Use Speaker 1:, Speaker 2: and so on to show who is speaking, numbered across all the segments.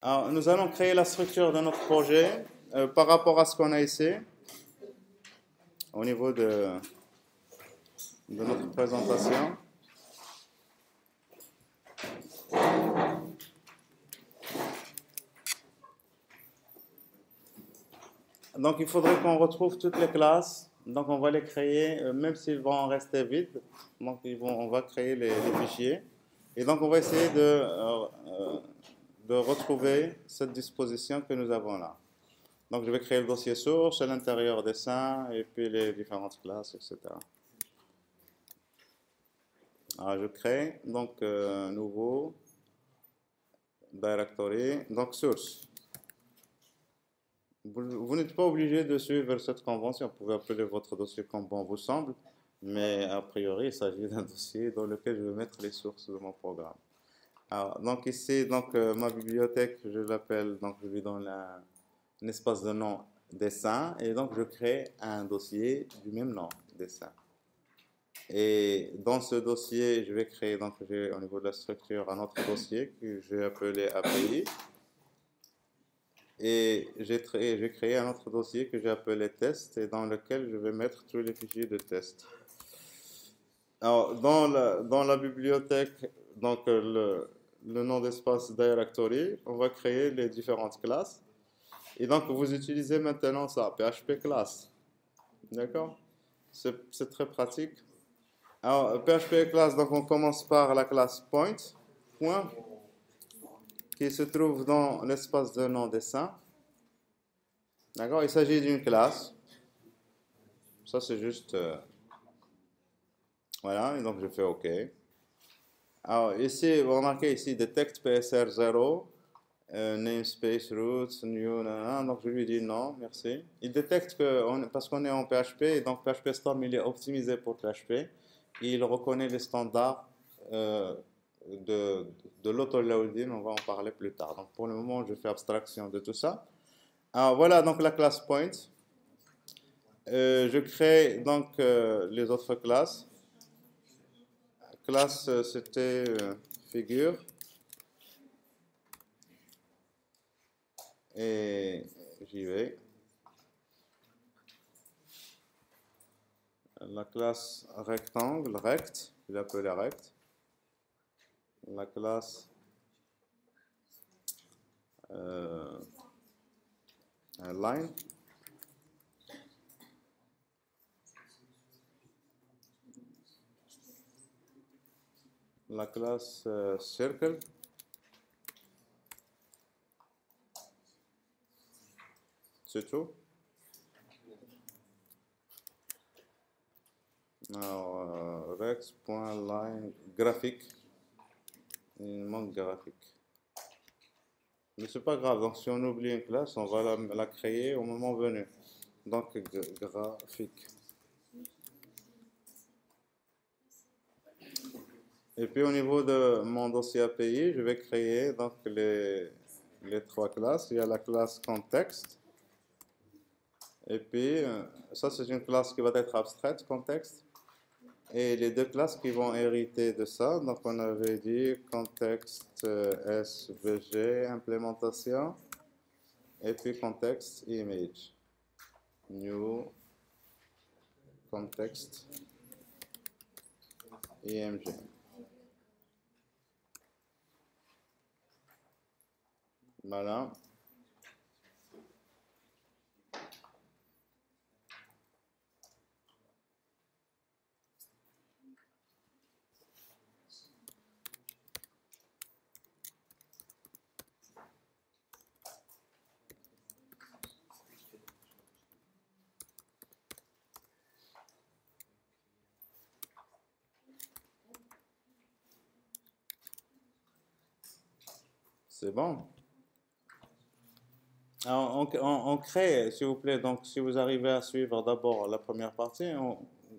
Speaker 1: Alors, nous allons créer la structure de notre projet par rapport à ce qu'on a ici, au niveau de notre présentation. Donc, il faudrait qu'on retrouve toutes les classes. Donc, on va les créer, même s'ils vont rester vides. Donc, on va créer les fichiers. Et donc, on va essayer de retrouver cette disposition que nous avons là. Donc, je vais créer le dossier source, à l'intérieur dessin, et puis les différentes classes, etc. Alors, je crée, donc, nouveau, directory, donc source. Vous n'êtes pas obligé de suivre cette convention. Vous pouvez appeler votre dossier comme bon vous semble, mais a priori, il s'agit d'un dossier dans lequel je vais mettre les sources de mon programme. Alors, donc ici, donc, ma bibliothèque, je l'appelle, donc je lui donne un espace de nom dessin, et donc je crée un dossier du même nom, dessin. Et dans ce dossier, je vais créer, donc au niveau de la structure, un autre dossier que je vais appeler API. Et j'ai créé un autre dossier que j'ai appelé test et dans lequel je vais mettre tous les fichiers de test. Alors, dans la bibliothèque, donc le nom d'espace directory, on va créer les différentes classes. Et donc, vous utilisez maintenant ça, PHP class. D'accord? C'est très pratique. Alors, PHP class, donc on commence par la classe point, point, qui se trouve dans l'espace de nom dessin. D'accord? Il s'agit d'une classe. Ça, c'est juste... voilà, et donc je fais OK. Alors, ici, vous remarquez ici, detect PSR 0, namespace root, new, nanana. Donc je lui dis non, merci. Il détecte parce qu'on est en PHP, et donc PHP Storm, il est optimisé pour PHP. Et il reconnaît les standards de l'auto-loading, on va en parler plus tard. Donc pour le moment, je fais abstraction de tout ça. Alors voilà donc la classe point. Je crée donc les autres classes. Classe, c'était figure. Et j'y vais. La classe rectangle, rect, je l'appelle rect. La classe line. La classe circle. C'est tout. Alors, rex.line graphique. Il manque graphique. Mais c'est pas grave, donc si on oublie une classe, on va la créer au moment venu. Donc graphique. Et puis au niveau de mon dossier API, je vais créer donc les trois classes. Il y a la classe contexte. Et puis ça c'est une classe qui va être abstraite, contexte. Et les deux classes qui vont hériter de ça, donc on avait dit contexte SVG, implémentation, et puis contexte image, new context img. Voilà. C'est bon. Alors, on crée, s'il vous plaît, donc si vous arrivez à suivre d'abord la première partie,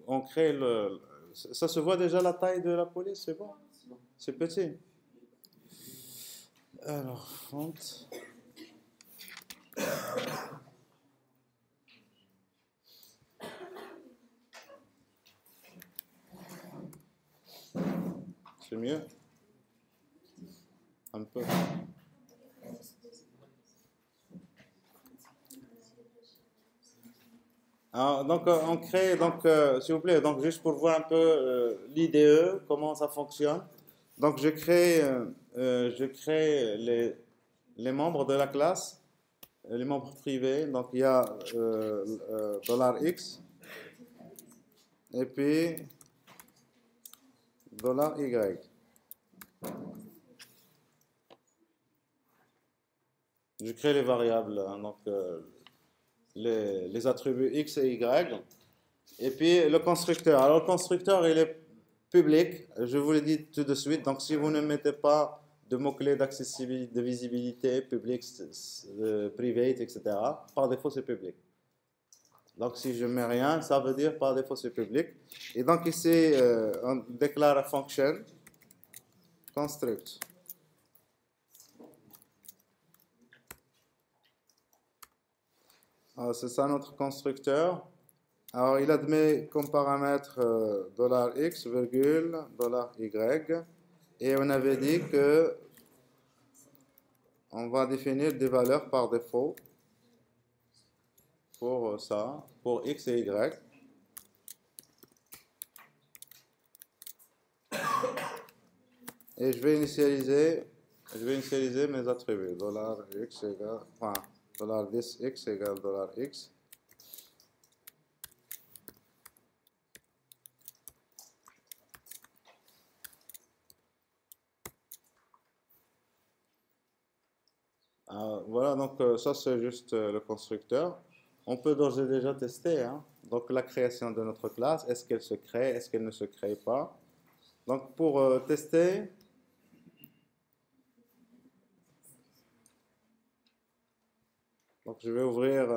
Speaker 1: on crée ça se voit déjà la taille de la police, c'est bon? C'est petit. Alors, font. C'est mieux? Un peu. Donc, on crée, donc, s'il vous plaît, donc juste pour voir un peu l'IDE, comment ça fonctionne. Donc, je crée les membres de la classe, les membres privés. Donc, il y a $X et puis $Y. Je crée les variables, hein, donc les attributs X et Y. Et puis le constructeur. Alors, le constructeur, il est public. Je vous l'ai dit tout de suite. Donc, si vous ne mettez pas de mots-clés d'accessibilité, de visibilité, public, private, etc., par défaut, c'est public. Donc, si je mets rien, ça veut dire par défaut, c'est public. Et donc, ici, on déclare function construct. C'est ça notre constructeur. Alors, il admet comme paramètre $X, virgule, $Y. Et on avait dit que on va définir des valeurs par défaut pour ça, pour X et Y. Et je vais initialiser mes attributs. $X égale, enfin, $10X égale $X. Voilà, donc ça c'est juste le constructeur. On peut d'ores et déjà tester, hein. Donc la création de notre classe, est-ce qu'elle se crée, est-ce qu'elle ne se crée pas. Donc pour tester, donc je vais ouvrir,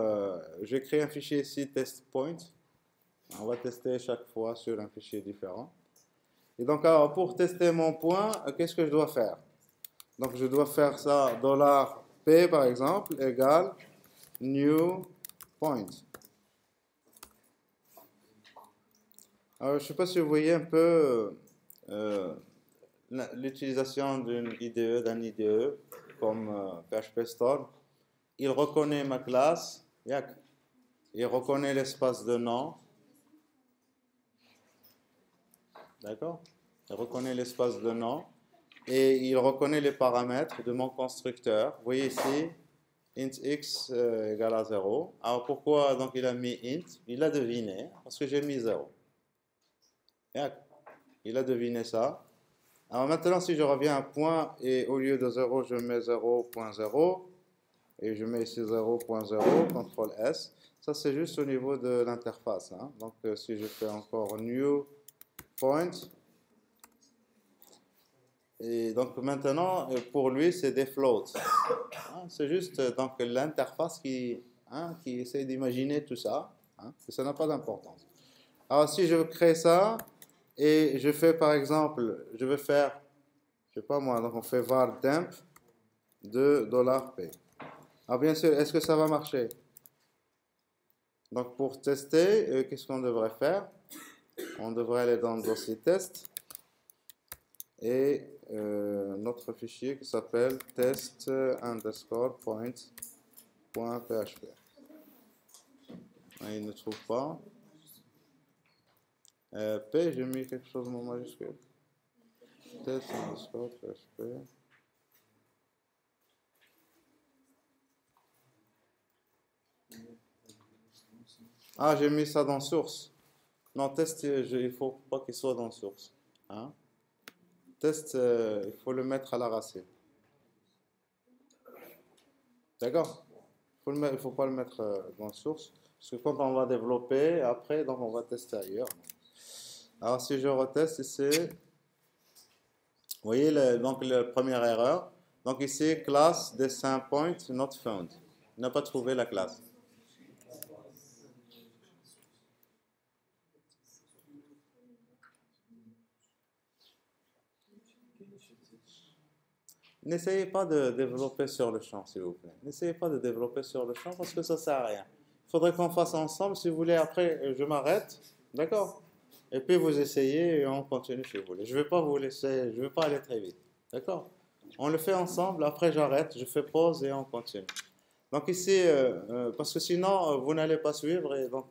Speaker 1: je vais créer un fichier ici test point. On va tester chaque fois sur un fichier différent. Et donc alors, pour tester mon point, qu'est-ce que je dois faire? Donc je dois faire ça $P par exemple égale new point. Alors, je ne sais pas si vous voyez un peu l'utilisation d'un IDE comme PHP Storm. Il reconnaît ma classe, il reconnaît l'espace de nom, d'accord? Il reconnaît l'espace de nom et il reconnaît les paramètres de mon constructeur. Vous voyez ici, int x égale à 0. Alors pourquoi donc il a mis int? Il a deviné, parce que j'ai mis 0. Il a deviné ça. Alors maintenant, si je reviens à un point et au lieu de 0, je mets 0.0 et je mets ici 0.0, CTRL S. Ça, c'est juste au niveau de l'interface, hein. Donc, si je fais encore new point, et donc maintenant, pour lui, c'est des floats. Hein, c'est juste donc l'interface qui essaie d'imaginer tout ça, hein, et ça n'a pas d'importance. Alors, si je crée ça, et je fais par exemple, je vais faire, je sais pas moi, donc on fait var temp de $P. Alors bien sûr, est-ce que ça va marcher? Donc pour tester, qu'est-ce qu'on devrait faire? On devrait aller dans le dossier test et notre fichier qui s'appelle test underscore point.php. Il ne trouve pas. P, j'ai mis quelque chose en majuscule. Test underscore PHP. Ah, j'ai mis ça dans source. Non, test, il ne faut pas qu'il soit dans source. Hein? Test, il faut le mettre à la racine. D'accord? Il ne faut pas le mettre dans source. Parce que quand on va développer, après, donc on va tester ailleurs. Alors, si je reteste ici, vous voyez donc la première erreur. Donc ici, class dessin point not found. Il n'a pas trouvé la classe. N'essayez pas de développer sur le champ, s'il vous plaît. N'essayez pas de développer sur le champ parce que ça ne sert à rien. Il faudrait qu'on fasse ensemble. Si vous voulez, après, je m'arrête. D'accord? Et puis vous essayez et on continue si vous voulez. Je ne vais pas vous laisser, je ne vais pas aller très vite. D'accord? On le fait ensemble. Après, j'arrête, je fais pause et on continue. Donc ici, parce que sinon, vous n'allez pas suivre et donc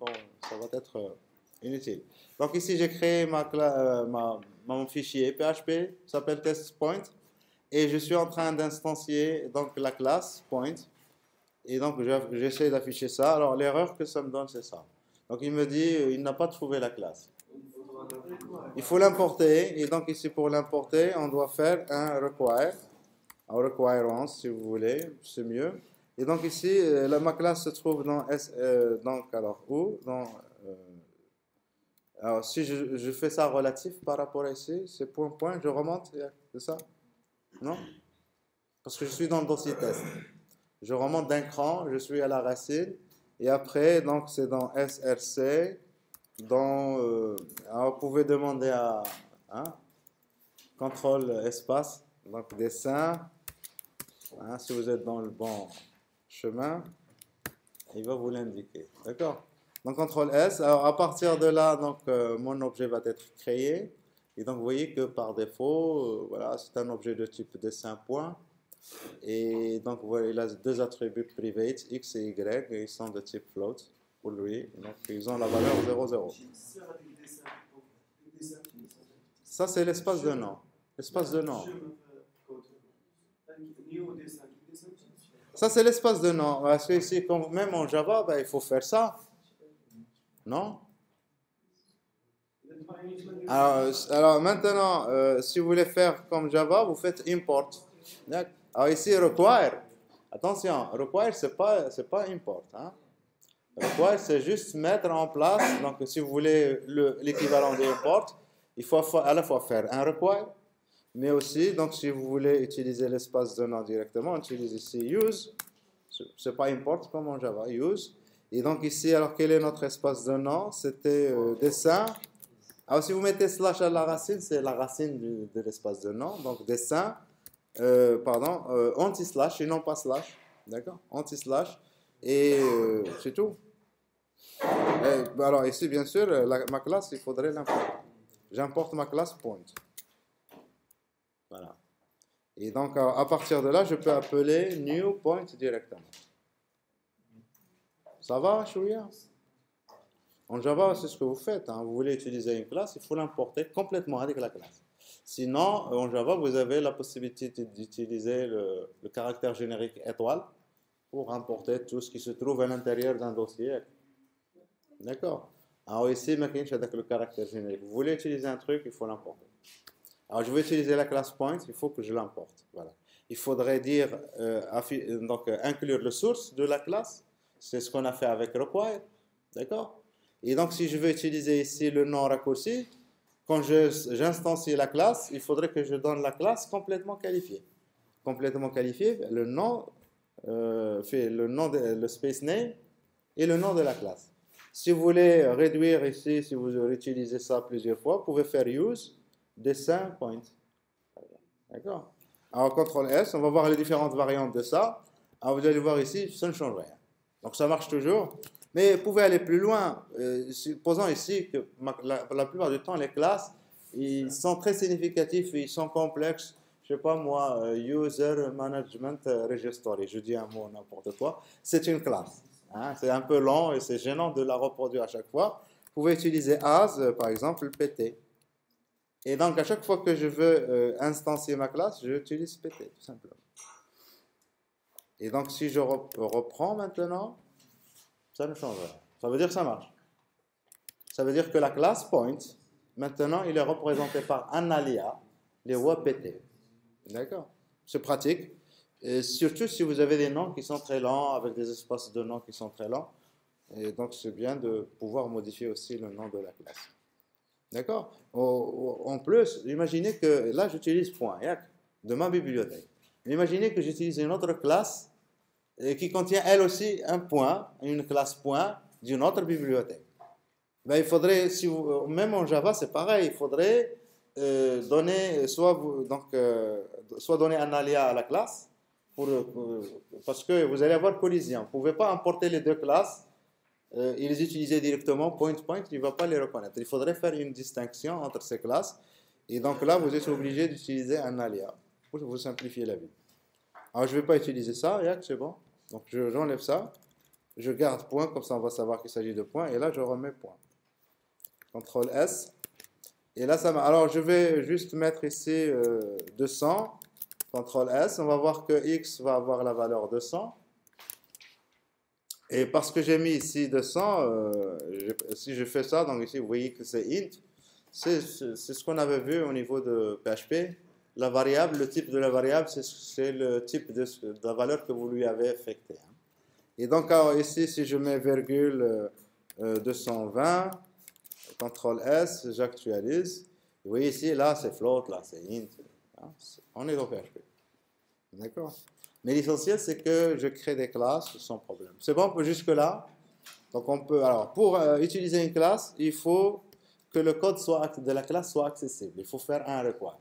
Speaker 1: ça va être inutile. Donc ici, j'ai créé mon fichier PHP, s'appelle test.point, et je suis en train d'instancier donc la classe point. Et donc, j'essaie d'afficher ça. Alors, l'erreur que ça me donne, c'est ça. Donc, il me dit, il n'a pas trouvé la classe. Il faut l'importer. Et donc, ici, pour l'importer, on doit faire un require. Un requirement, si vous voulez, c'est mieux. Et donc, ici, ma classe se trouve dans donc, alors, où alors, si je fais ça relatif par rapport à ici, c'est point, point, je remonte, c'est ça? Non? Parce que je suis dans le dossier test. Je remonte d'un cran, je suis à la racine, et après, donc c'est dans SRC, alors vous pouvez demander à contrôle espace, donc dessin, si vous êtes dans le bon chemin, il va vous l'indiquer, d'accord? Donc contrôle S, alors à partir de là, donc mon objet va être créé, et donc vous voyez que par défaut, voilà, c'est un objet de type dessin point. Et donc, voilà, il a deux attributs privés, x et y, et ils sont de type float pour lui. Donc, ils ont la valeur 0,0. Ça, c'est l'espace de nom. L'espace de nom. Ça, c'est l'espace de nom. Parce que ici, même en Java, ben, il faut faire ça. Non? Alors maintenant, si vous voulez faire comme Java, vous faites import. Alors ici, require. Attention, require, c'est pas import. Require, c'est juste mettre en place. Donc, si vous voulez l'équivalent de import, il faut à la fois faire un require, mais aussi, donc, si vous voulez utiliser l'espace de nom directement, on utilise ici use. C'est pas import comme en Java, use. Et donc ici, alors quel est notre espace de nom? C'était dessin. Alors si vous mettez slash à la racine, c'est la racine de l'espace de nom. Donc dessin, anti-slash et non pas slash. D'accord? Anti-slash. Et c'est tout. Alors ici, bien sûr, ma classe, il faudrait l'importer. J'importe ma classe point. Voilà. Et donc, à partir de là, je peux appeler new point directement. Ça va, Chouya? En Java, c'est ce que vous faites. Vous voulez utiliser une classe, il faut l'importer complètement avec la classe. Sinon, en Java, vous avez la possibilité d'utiliser le caractère générique étoile pour importer tout ce qui se trouve à l'intérieur d'un dossier. D'accord? Alors ici, avec le caractère générique. Vous voulez utiliser un truc, il faut l'importer. Alors je vais utiliser la classe point, il faut que je l'importe. Voilà. Il faudrait dire, inclure le source de la classe. C'est ce qu'on a fait avec require. D'accord? Et donc, si je veux utiliser ici le nom raccourci, quand j'instancie la classe, il faudrait que je donne la classe complètement qualifiée. Complètement qualifiée, le nom, le space name et le nom de la classe. Si vous voulez réduire ici, si vous utilisez ça plusieurs fois, vous pouvez faire use dessin point. D'accord? Alors, CTRL S, on va voir les différentes variantes de ça. Alors, vous allez voir ici, ça ne change rien. Donc, ça marche toujours. Mais vous pouvez aller plus loin. Supposons ici que la plupart du temps, les classes, ils sont très significatifs et ils sont complexes. Je ne sais pas moi, User Management Registry, je dis un mot n'importe quoi. C'est une classe. C'est un peu long et c'est gênant de la reproduire à chaque fois. Vous pouvez utiliser as, par exemple, pt. Et donc, à chaque fois que je veux instancier ma classe, j'utilise pt, tout simplement. Et donc, si je reprends maintenant, ça ne change rien. Ça veut dire que ça marche. Ça veut dire que la classe point, maintenant, il est représenté par un alias, les voix pt. D'accord? C'est pratique. Et surtout si vous avez des noms qui sont très lents, avec des espaces de noms qui sont très lents. Et donc, c'est bien de pouvoir modifier aussi le nom de la classe. D'accord? En plus, imaginez que là, j'utilise point, de ma bibliothèque. Imaginez que j'utilise une autre classe qui contient elle aussi un point, une classe point d'une autre bibliothèque. Ben, il faudrait, même en Java, c'est pareil, il faudrait donner, soit donner un alias à la classe, parce que vous allez avoir collision. Vous ne pouvez pas importer les deux classes et les utiliser directement, point, il ne va pas les reconnaître. Il faudrait faire une distinction entre ces classes. Et donc là, vous êtes obligé d'utiliser un alias pour vous simplifier la vie. Alors, je ne vais pas utiliser ça, c'est bon. Donc j'enlève ça, je garde point, comme ça on va savoir qu'il s'agit de point, et là je remets point. CTRL S. Et là ça m'a. Alors je vais juste mettre ici 200. CTRL S. On va voir que X va avoir la valeur 200. Et parce que j'ai mis ici 200, si je fais ça, donc ici vous voyez que c'est int. C'est ce qu'on avait vu au niveau de PHP. La variable, le type de la variable, c'est le type de la valeur que vous lui avez affectée. Et donc alors, ici, si je mets virgule 220, CTRL S, j'actualise. Vous voyez ici, là c'est float, là c'est int. On est dans PHP. D'accord? Mais l'essentiel, c'est que je crée des classes sans problème. C'est bon jusque-là? Donc on peut, alors pour utiliser une classe, il faut que le code de la classe soit accessible. Il faut faire un require.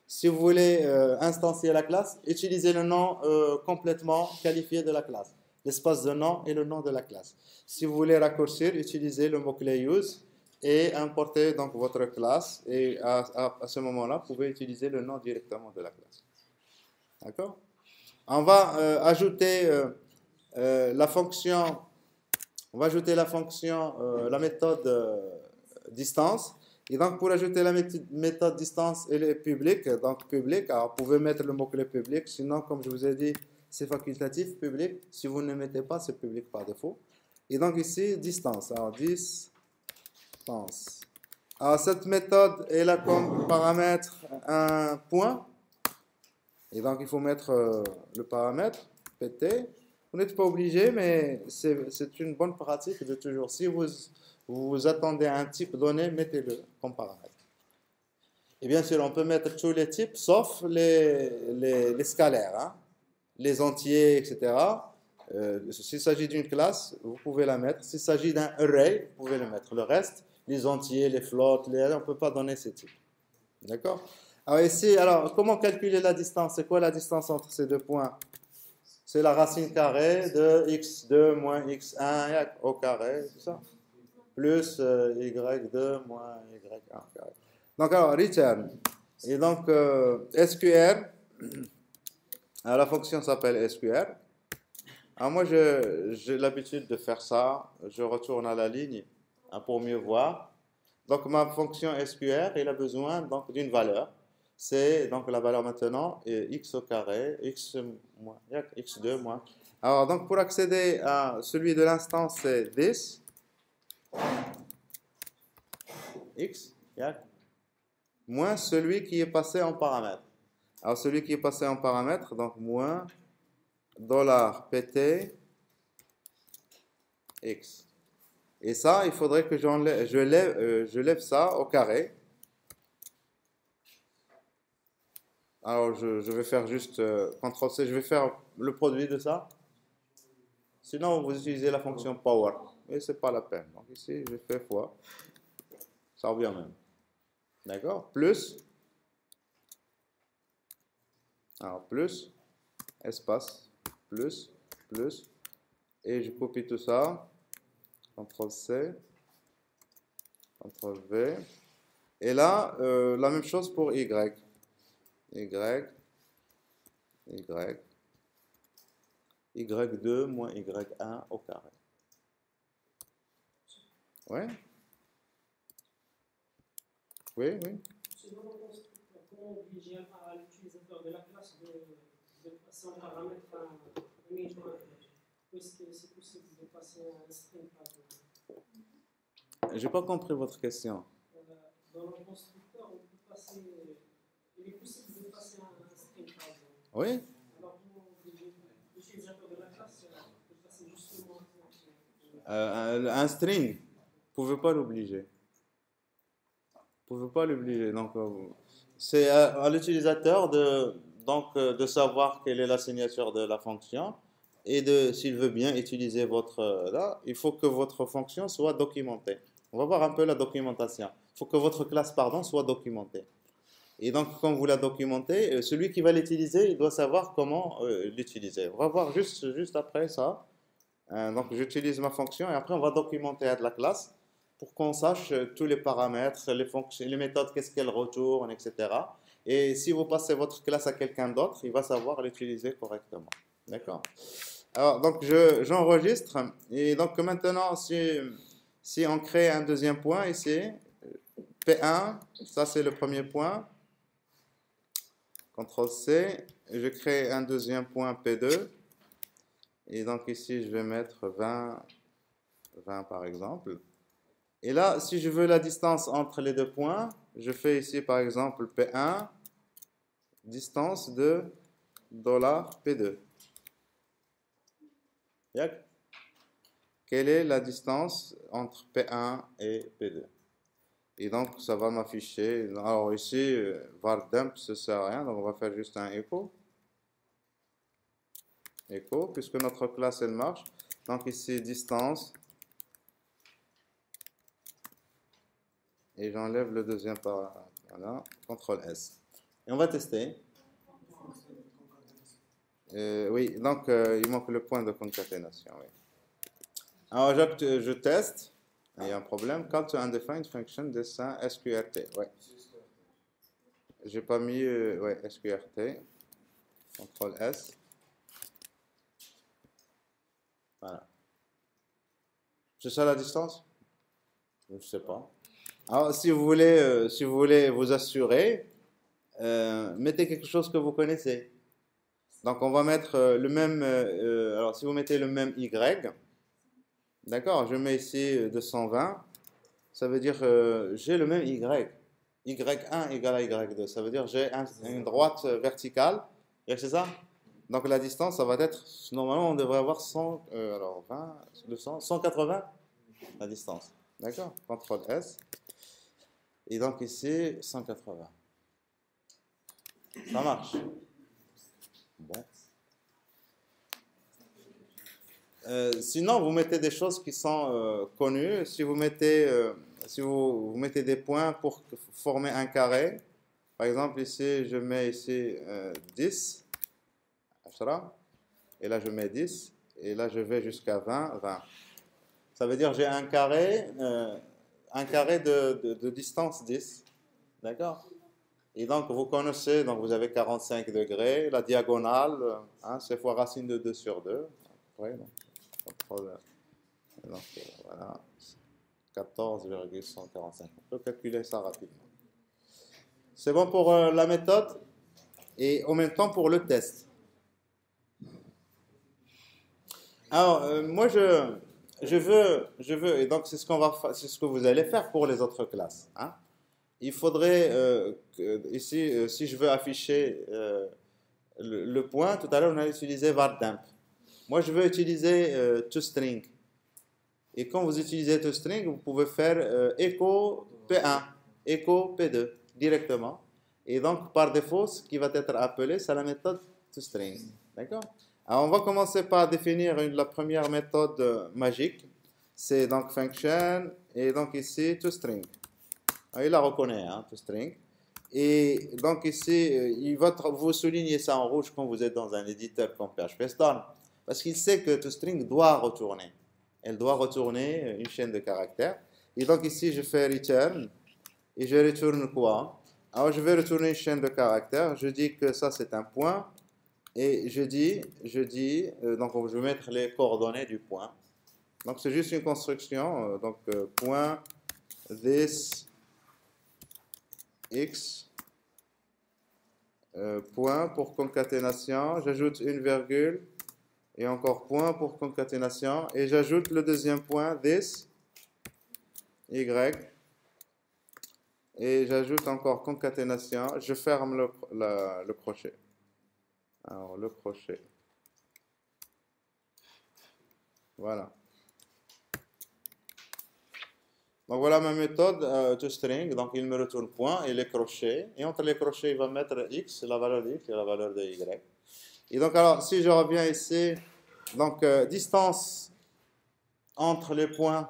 Speaker 1: Si vous voulez instancier la classe, utilisez le nom complètement qualifié de la classe. L'espace de nom et le nom de la classe. Si vous voulez raccourcir, utilisez le mot-clé use et importez donc votre classe. Et à ce moment-là, vous pouvez utiliser le nom directement de la classe. D'accord? On va ajouter la fonction. On va ajouter la fonction, la méthode distance. Et donc, pour ajouter la méthode distance, elle est publique. Donc, public. Alors, vous pouvez mettre le mot-clé public. Sinon, comme je vous ai dit, c'est facultatif, public. Si vous ne mettez pas, c'est public par défaut. Et donc, ici, distance. Alors, distance. Alors, cette méthode, elle a comme paramètre un point. Et donc, il faut mettre le paramètre pt. Vous n'êtes pas obligé, mais c'est une bonne pratique de toujours. Si vous attendez un type donné, mettez-le comme paramètre. Et bien sûr, on peut mettre tous les types, sauf les scalaires, hein, les entiers, etc. S'il s'agit d'une classe, vous pouvez la mettre. S'il s'agit d'un array, vous pouvez le mettre. Le reste, les entiers, les flottes, on ne peut pas donner ces types. D'accord? Alors ici, comment calculer la distance? C'est quoi la distance entre ces deux points? C'est la racine carrée de x2 moins x1 au carré, c'est ça? Plus y2 moins y1 carré. Donc alors, return. Et donc, SQR, alors, la fonction s'appelle SQR. Alors moi, j'ai l'habitude de faire ça. Je retourne à la ligne pour mieux voir. Donc ma fonction SQR, elle a besoin donc d'une valeur. C'est donc la valeur maintenant x au carré, x2 moins. Alors donc pour accéder à celui de l'instance, c'est this, x, moins celui qui est passé en paramètre. Alors celui qui est passé en paramètre, donc moins $pt x. Et ça, il faudrait que je lève ça au carré. Alors, je vais faire juste CTRL-C, je vais faire le produit de ça. Sinon, vous utilisez la fonction power. Mais ce n'est pas la peine. Donc ici, je fais fois. Ça revient même. D'accord? Plus. Alors, plus. Espace. Plus. Plus. Et je copie tout ça. CTRL-C. CTRL-V. Et là, la même chose pour Y. Y2 moins Y1 au carré. Ouais? Oui, oui.
Speaker 2: Comment obliger l'utilisateur de la classe de passer en paramètre un élément? Est-ce que c'est possible de passer un string par exemple?
Speaker 1: J'ai pas compris votre question.
Speaker 2: Dans le constructeur, on peut passer. Il est possible de passer un string par exemple.
Speaker 1: Oui?
Speaker 2: Alors, comment obliger l'utilisateur de la classe de passer justement
Speaker 1: un string, vous ne pouvez pas l'obliger. Vous ne pouvez pas l'obliger. Donc, c'est à l'utilisateur de savoir quelle est la signature de la fonction et s'il veut bien utiliser votre. Là, il faut que votre fonction soit documentée. On va voir un peu la documentation. Il faut que votre classe, pardon, soit documentée. Et donc, quand vous la documentez, celui qui va l'utiliser, il doit savoir comment l'utiliser. On va voir juste après ça. Donc, j'utilise ma fonction et après, on va documenter la classe pour qu'on sache tous les paramètres, les fonctions, les méthodes, qu'est-ce qu'elles retournent, etc. Et si vous passez votre classe à quelqu'un d'autre, il va savoir l'utiliser correctement. D'accord? Alors, donc, j'enregistre. Et donc, maintenant, si on crée un deuxième point ici, P1, ça c'est le premier point. CTRL-C. Je crée un deuxième point P2. Et donc, ici, je vais mettre 20, 20 par exemple. Et là, si je veux la distance entre les deux points, je fais ici, par exemple, P1, distance de $P2. Yak. Quelle est la distance entre P1 et P2? Et donc, ça va m'afficher. Alors ici, var dump, ça ne sert à rien. Donc, on va faire juste un echo. Echo, puisque notre classe, elle marche. Donc, ici, distance. Et j'enlève le deuxième par... Voilà, CTRL S. Et on va tester. Oui, donc, il manque le point de concaténation. Oui. Alors, je teste. Il y a un problème. Call to undefined function dessin SQRT. Ouais. J'ai pas mis ouais, SQRT. CTRL S. Voilà. C'est ça la distance? Je ne sais pas. Alors, si vous voulez vous assurer, mettez quelque chose que vous connaissez. Donc, on va mettre le même. Alors, si vous mettez le même Y, d'accord, je mets ici 220. Ça veut dire j'ai le même Y. Y1 égale à Y2. Ça veut dire j'ai une droite verticale. C'est ça? Donc la distance, ça va être, normalement, on devrait avoir 100, alors 20, 200, 180 la distance. D'accord? CTRL S. Et donc ici, 180. Ça marche. Bon. Sinon, vous mettez des choses qui sont connues. Si vous mettez, vous mettez des points pour former un carré, par exemple, ici, je mets ici 10, 10, et là, je mets 10, et là, je vais jusqu'à 20, 20. Ça veut dire j'ai un carré de distance 10, d'accord? Et donc, vous connaissez, donc vous avez 45 degrés, la diagonale, hein, c'est fois racine de 2 sur 2. Après, donc, voilà, 14,145. On peut calculer ça rapidement. C'est bon pour la méthode et en même temps pour le test. Alors, moi, je veux, et donc c'est ce qu'on va, c'est ce que vous allez faire pour les autres classes. Hein. Il faudrait, ici, si je veux afficher le point, tout à l'heure on a utilisé vardump. Moi, je veux utiliser toString. Et quand vous utilisez toString, vous pouvez faire echo P1, echo P2 directement. Et donc, par défaut, ce qui va être appelé, c'est la méthode toString. D'accord? Alors, on va commencer par définir la première méthode magique. C'est donc function, et donc ici, toString. Il la reconnaît, hein, toString. Et donc ici, il va vous souligner ça en rouge quand vous êtes dans un éditeur comme PHP Storm. Parce qu'il sait que toString doit retourner. Elle doit retourner une chaîne de caractères. Et donc ici, je fais return. Et je retourne quoi? Alors, je vais retourner une chaîne de caractères. Je dis que ça, c'est un point. Et je dis donc je vais mettre les coordonnées du point. Donc, c'est juste une construction. Donc, point this x, point pour concaténation. J'ajoute une virgule. Et encore point pour concaténation. Et j'ajoute le deuxième point, this, y. Et j'ajoute encore concaténation. Je ferme le crochet. Alors, le crochet. Voilà. Donc, voilà ma méthode toString. Donc, il me retourne point et les crochets. Et entre les crochets, il va mettre x, la valeur de x et la valeur de y. Et donc, alors, si je reviens ici, donc, distance entre les points,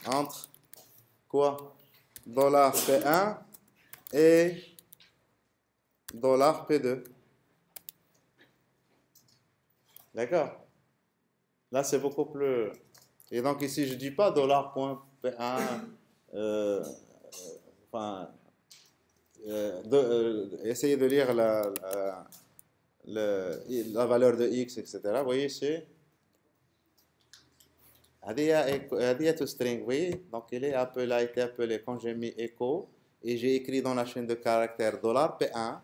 Speaker 1: entre quoi? $P1 et $P2. D'accord? Là, c'est beaucoup plus... Et donc, ici, je ne dis pas $.P1, enfin, essayez de lire la valeur de x, etc. Vous voyez ici, هذه toString, oui. Donc il a été appelé quand j'ai mis echo et j'ai écrit dans la chaîne de caractères $P1,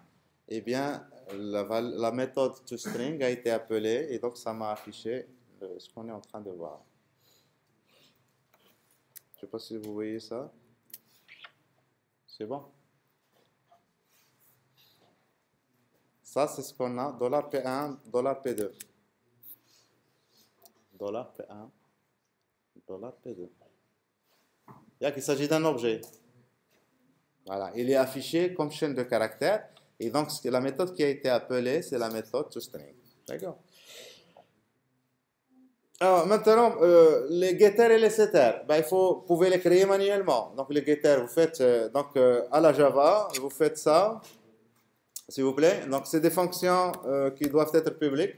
Speaker 1: eh bien la méthode toString a été appelée et donc ça m'a affiché ce qu'on est en train de voir. Je ne sais pas si vous voyez ça. C'est bon? Ça, c'est ce qu'on a, $P1, $P2. $P1, $P2. Il s'agit d'un objet. Voilà, il est affiché comme chaîne de caractères. Et donc, la méthode qui a été appelée, c'est la méthode toString. D'accord? Alors, maintenant, les getters et les setters, ben, vous pouvez les créer manuellement. Donc, les getters, vous faites, à la Java, vous faites ça, s'il vous plaît. Donc, c'est des fonctions qui doivent être publiques.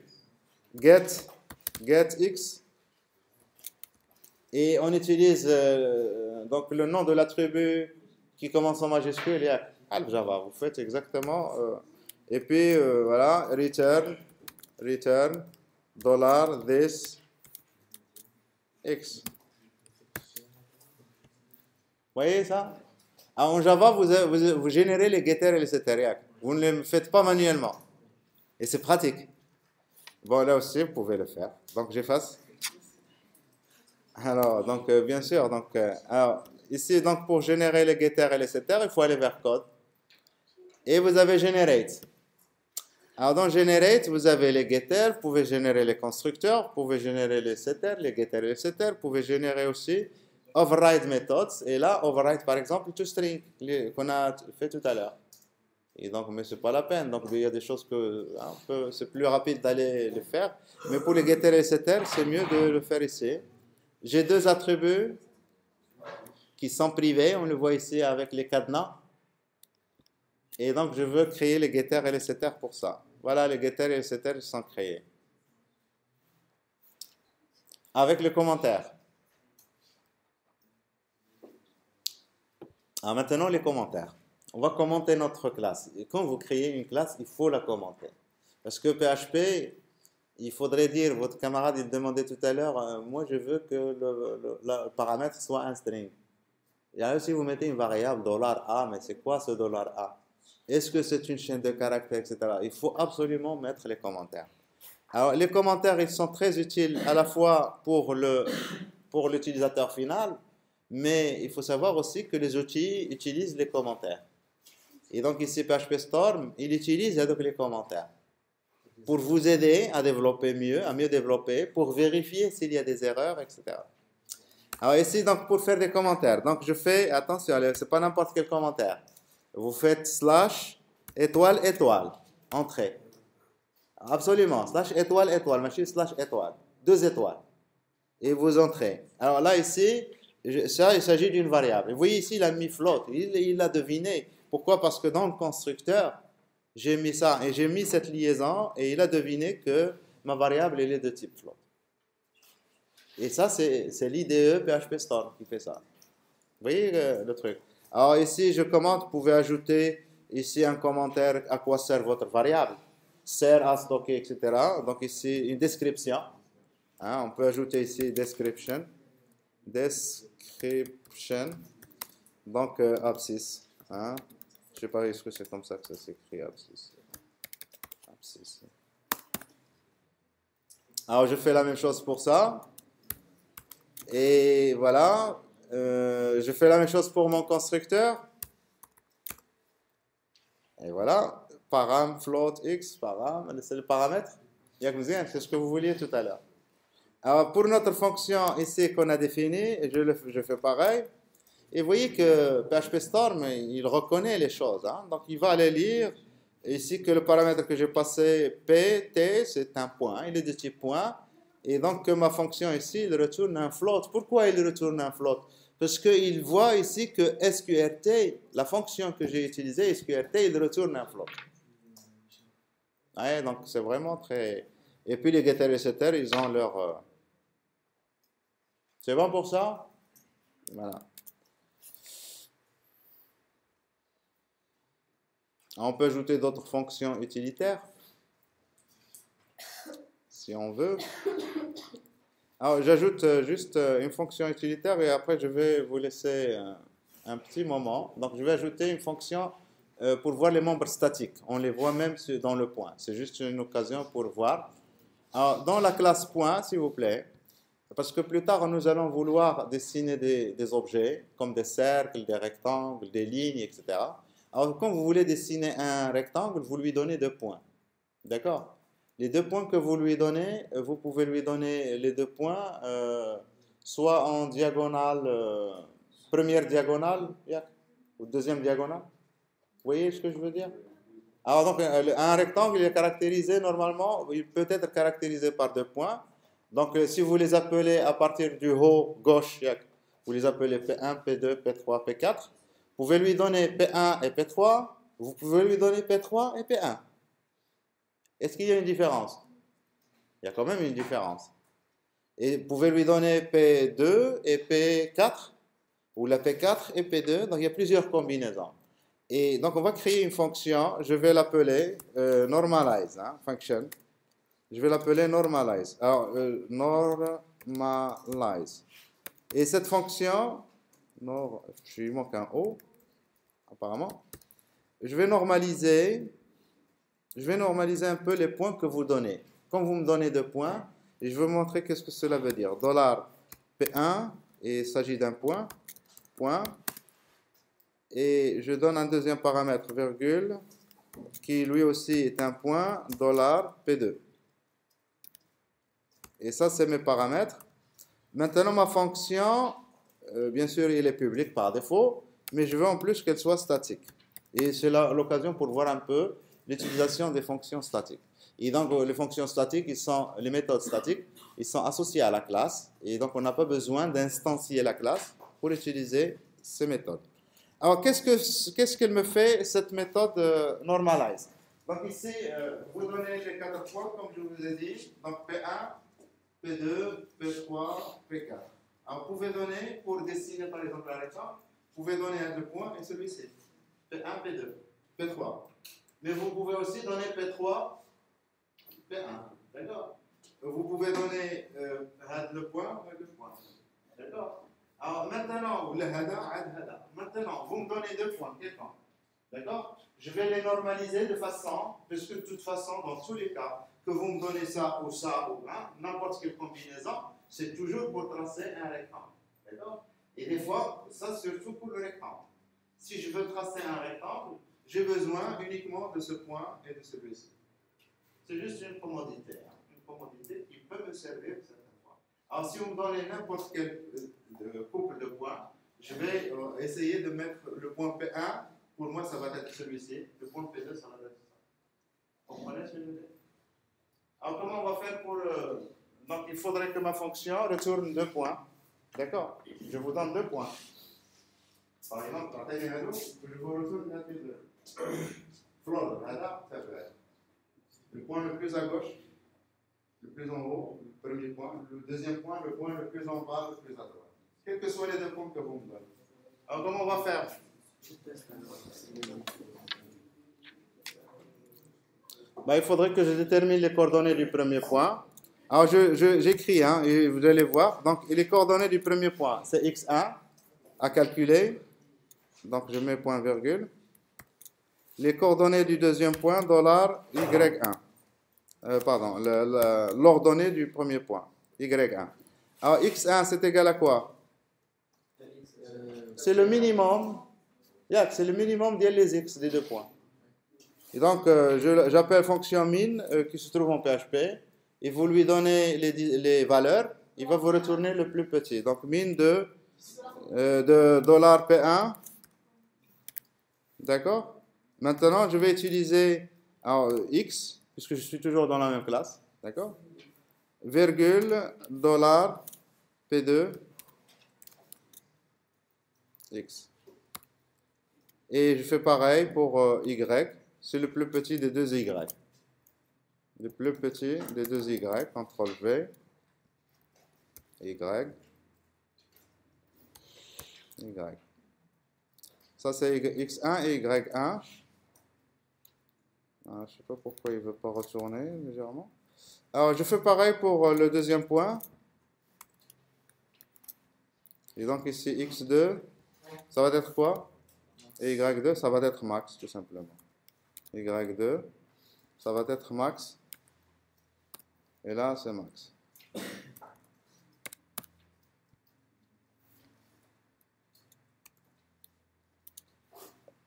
Speaker 1: Get X. Et on utilise donc le nom de l'attribut qui commence en majuscule. Il y a Java. Vous faites exactement. Et puis, voilà, return, $this X. Vous voyez ça? En Java, vous générez les getters et les setters. Vous ne les faites pas manuellement. Et c'est pratique. Bon, là aussi, vous pouvez le faire. Donc, j'efface. Alors, donc, bien sûr. Donc, alors, ici, donc, pour générer les getters et les setters, il faut aller vers code. Et vous avez generate. Alors, dans generate, vous avez les getters, vous pouvez générer les constructeurs, vous pouvez générer les setters, les getters et les setters, vous pouvez générer aussi override methods. Et là, override, par exemple, toString, qu'on a fait tout à l'heure. Et donc, mais c'est pas la peine. Donc, il y a des choses que c'est plus rapide d'aller les faire. Mais pour les getters et les setters, c'est mieux de le faire ici. J'ai deux attributs qui sont privés. On le voit ici avec les cadenas. Et donc, je veux créer les getters et les setters pour ça. Voilà, les getters et les setters sont créés. Avec le commentaire. Alors maintenant, les commentaires. On va commenter notre classe. Et quand vous créez une classe, il faut la commenter. Parce que PHP, il faudrait dire, votre camarade, il demandait tout à l'heure, moi je veux que le paramètre soit un string. Et alors si vous mettez une variable $A, mais c'est quoi ce $A? Est-ce que c'est une chaîne de caractères, etc. Il faut absolument mettre les commentaires. Alors les commentaires, ils sont très utiles à la fois pour l'utilisateur final, mais il faut savoir aussi que les outils utilisent les commentaires. Et donc ici, PHP Storm, il utilise donc les commentaires pour vous aider à développer mieux, à mieux développer, pour vérifier s'il y a des erreurs, etc. Alors ici, donc pour faire des commentaires, donc je fais, attention, c'est pas n'importe quel commentaire. Vous faites / étoile, entrée. Absolument, / étoile, machine / étoile, 2 étoiles. Et vous entrez. Alors là, ici, ça, il s'agit d'une variable. Vous voyez ici, il a mis float. Il a deviné. Pourquoi? Parce que dans le constructeur, j'ai mis ça et j'ai mis cette liaison et il a deviné que ma variable, elle est de type float. Et ça, c'est l'IDE PHP Storm qui fait ça. Vous voyez le truc? Alors ici, je commente, vous pouvez ajouter ici un commentaire à quoi sert votre variable. Sert à stocker, etc. Donc ici, une description. On peut ajouter ici description. Donc abscisse. Je ne sais pas, est-ce que c'est comme ça que ça s'écrit, abscisse. Alors je fais la même chose pour ça. Et voilà. Je fais la même chose pour mon constructeur. Et voilà. Param, float, x, param, c'est le paramètre. C'est ce que vous vouliez tout à l'heure. Alors pour notre fonction ici qu'on a définie, je fais pareil. Et vous voyez que PHP Storm, il reconnaît les choses. Donc il va aller lire. Ici que le paramètre que j'ai passé, p, t, c'est un point. Il est de type point. Et donc ma fonction ici, il retourne un float. Pourquoi il retourne un float? Parce qu'il voit ici que SQRT, la fonction que j'ai utilisée, SQRT, il retourne un float. Ouais, donc c'est vraiment très... Et puis les getters et setters, ils ont leur... C'est bon pour ça? Voilà. On peut ajouter d'autres fonctions utilitaires, si on veut. Alors, j'ajoute juste une fonction utilitaire et après je vais vous laisser un petit moment. Donc, je vais ajouter une fonction pour voir les membres statiques. On les voit même dans le point. C'est juste une occasion pour voir. Alors, dans la classe point, s'il vous plaît, parce que plus tard, nous allons vouloir dessiner des objets comme des cercles, des rectangles, des lignes, etc. Alors, quand vous voulez dessiner un rectangle, vous lui donnez 2 points. D'accord? Les 2 points que vous lui donnez, vous pouvez lui donner les 2 points soit en diagonale, première diagonale, ou deuxième diagonale. Vous voyez ce que je veux dire? Alors donc un rectangle il est caractérisé normalement, il peut être caractérisé par 2 points. Donc si vous les appelez à partir du haut gauche, vous les appelez P1, P2, P3, P4. Vous pouvez lui donner P1 et P3, vous pouvez lui donner P3 et P1. Est-ce qu'il y a une différence? Il y a quand même une différence. Et vous pouvez lui donner P2 et P4, ou la P4 et P2, donc il y a plusieurs combinaisons. Et donc on va créer une fonction, je vais l'appeler normalize, function. Je vais l'appeler normalize. Alors, normalize. Et cette fonction, il manque un O, apparemment. Je vais normaliser un peu les points que vous donnez. Quand vous me donnez 2 points, et je vais vous montrer qu'est-ce que cela veut dire. $P1, et il s'agit d'un point, et je donne un deuxième paramètre, virgule, qui lui aussi est un point, $P2. Et ça, c'est mes paramètres. Maintenant, ma fonction, bien sûr, elle est publique par défaut, mais je veux en plus qu'elle soit statique. Et c'est l'occasion pour voir un peu l'utilisation des fonctions statiques. Et donc, les fonctions statiques, les méthodes statiques, ils sont associées à la classe. Et donc, on n'a pas besoin d'instancier la classe pour utiliser ces méthodes. Alors, qu'est-ce qu'elle me fait, cette méthode normalize? Donc, ici, vous donnez les 4 points, comme je vous ai dit. Donc, P1, P2, P3, P4. Alors, vous pouvez donner, pour dessiner par exemple un rectangle, vous pouvez donner un 2 points et celui-ci. P1, P2, P3. Mais vous pouvez aussi donner P3, P1. D'accord? Vous pouvez donner le point et 2 points. D'accord? Alors maintenant, vous me donnez 2 points, quelqu'un. D'accord? Je vais les normaliser de façon, parce que de toute façon, dans tous les cas, que vous me donnez ça ou n'importe quelle combinaison, c'est toujours pour tracer un rectangle. D'accord? Et des fois, ça surtout pour le rectangle. Si je veux tracer un rectangle, j'ai besoin uniquement de ce point et de celui-ci. C'est juste une commodité qui peut me servir certaines fois. Alors si vous me donnez n'importe quel couple de points, je vais essayer de mettre le point P1, pour moi ça va être celui-ci, le point P2 ça va être ça. Vous comprenez ce que je veux dire? Alors comment on va faire pour... Donc il faudrait que ma fonction retourne 2 points. D'accord? Je vous donne 2 points. Par exemple, je vous retourne un P2. Flore, ça peut être. Le point le plus à gauche, le plus en haut, le premier point, le deuxième point, le point le plus en bas, le plus à droite. Quels que soient les 2 points que vous me donnez. Alors comment on va faire? Il faudrait que je détermine les coordonnées du premier point. Alors j'écris, et vous allez voir. Donc les coordonnées du premier point, c'est x1 à calculer. Donc je mets point virgule. Les coordonnées du deuxième point, $y1. L'ordonnée du premier point, y1. Alors x1 c'est égal à quoi? C'est le minimum. C'est le minimum des les x des 2 points. Et donc j'appelle fonction min qui se trouve en PHP. Et vous lui donnez les valeurs. Il va vous retourner le plus petit. Donc min de $P1. D'accord? Maintenant, je vais utiliser x, puisque je suis toujours dans la même classe, d'accord? Virgule, $P2, x. Et je fais pareil pour y, c'est le plus petit des 2 y. Le plus petit des 2 y, CTRL V, y, Ça c'est x1 et y1. Je ne sais pas pourquoi il ne veut pas retourner légèrement. Alors je fais pareil pour le deuxième point. Et donc ici, x2, ça va être quoi? Et y2, ça va être max, tout simplement. Y2, ça va être max. Et là, c'est max.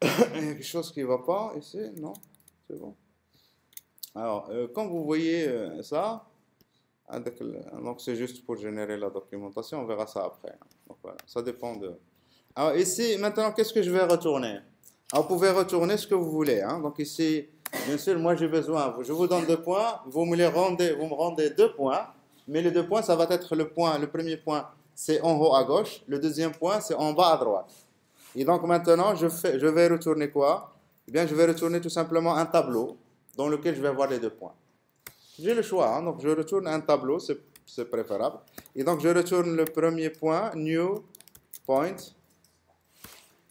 Speaker 1: Il y a quelque chose qui ne va pas ici? Non? C'est bon. Alors, quand vous voyez ça, donc c'est juste pour générer la documentation, on verra ça après. Donc voilà, ça dépend de... Alors ici, maintenant, qu'est-ce que je vais retourner? Alors, vous pouvez retourner ce que vous voulez. Hein. Donc ici, bien sûr, moi j'ai besoin, je vous donne 2 points, vous me rendez 2 points, mais les 2 points, ça va être le premier point, c'est en haut à gauche, le deuxième point, c'est en bas à droite. Et donc maintenant, je vais retourner quoi? Eh bien, je vais retourner tout simplement un tableau dans lequel je vais avoir les 2 points. J'ai le choix, hein, donc je retourne un tableau, c'est préférable. Et donc je retourne le premier point, new point,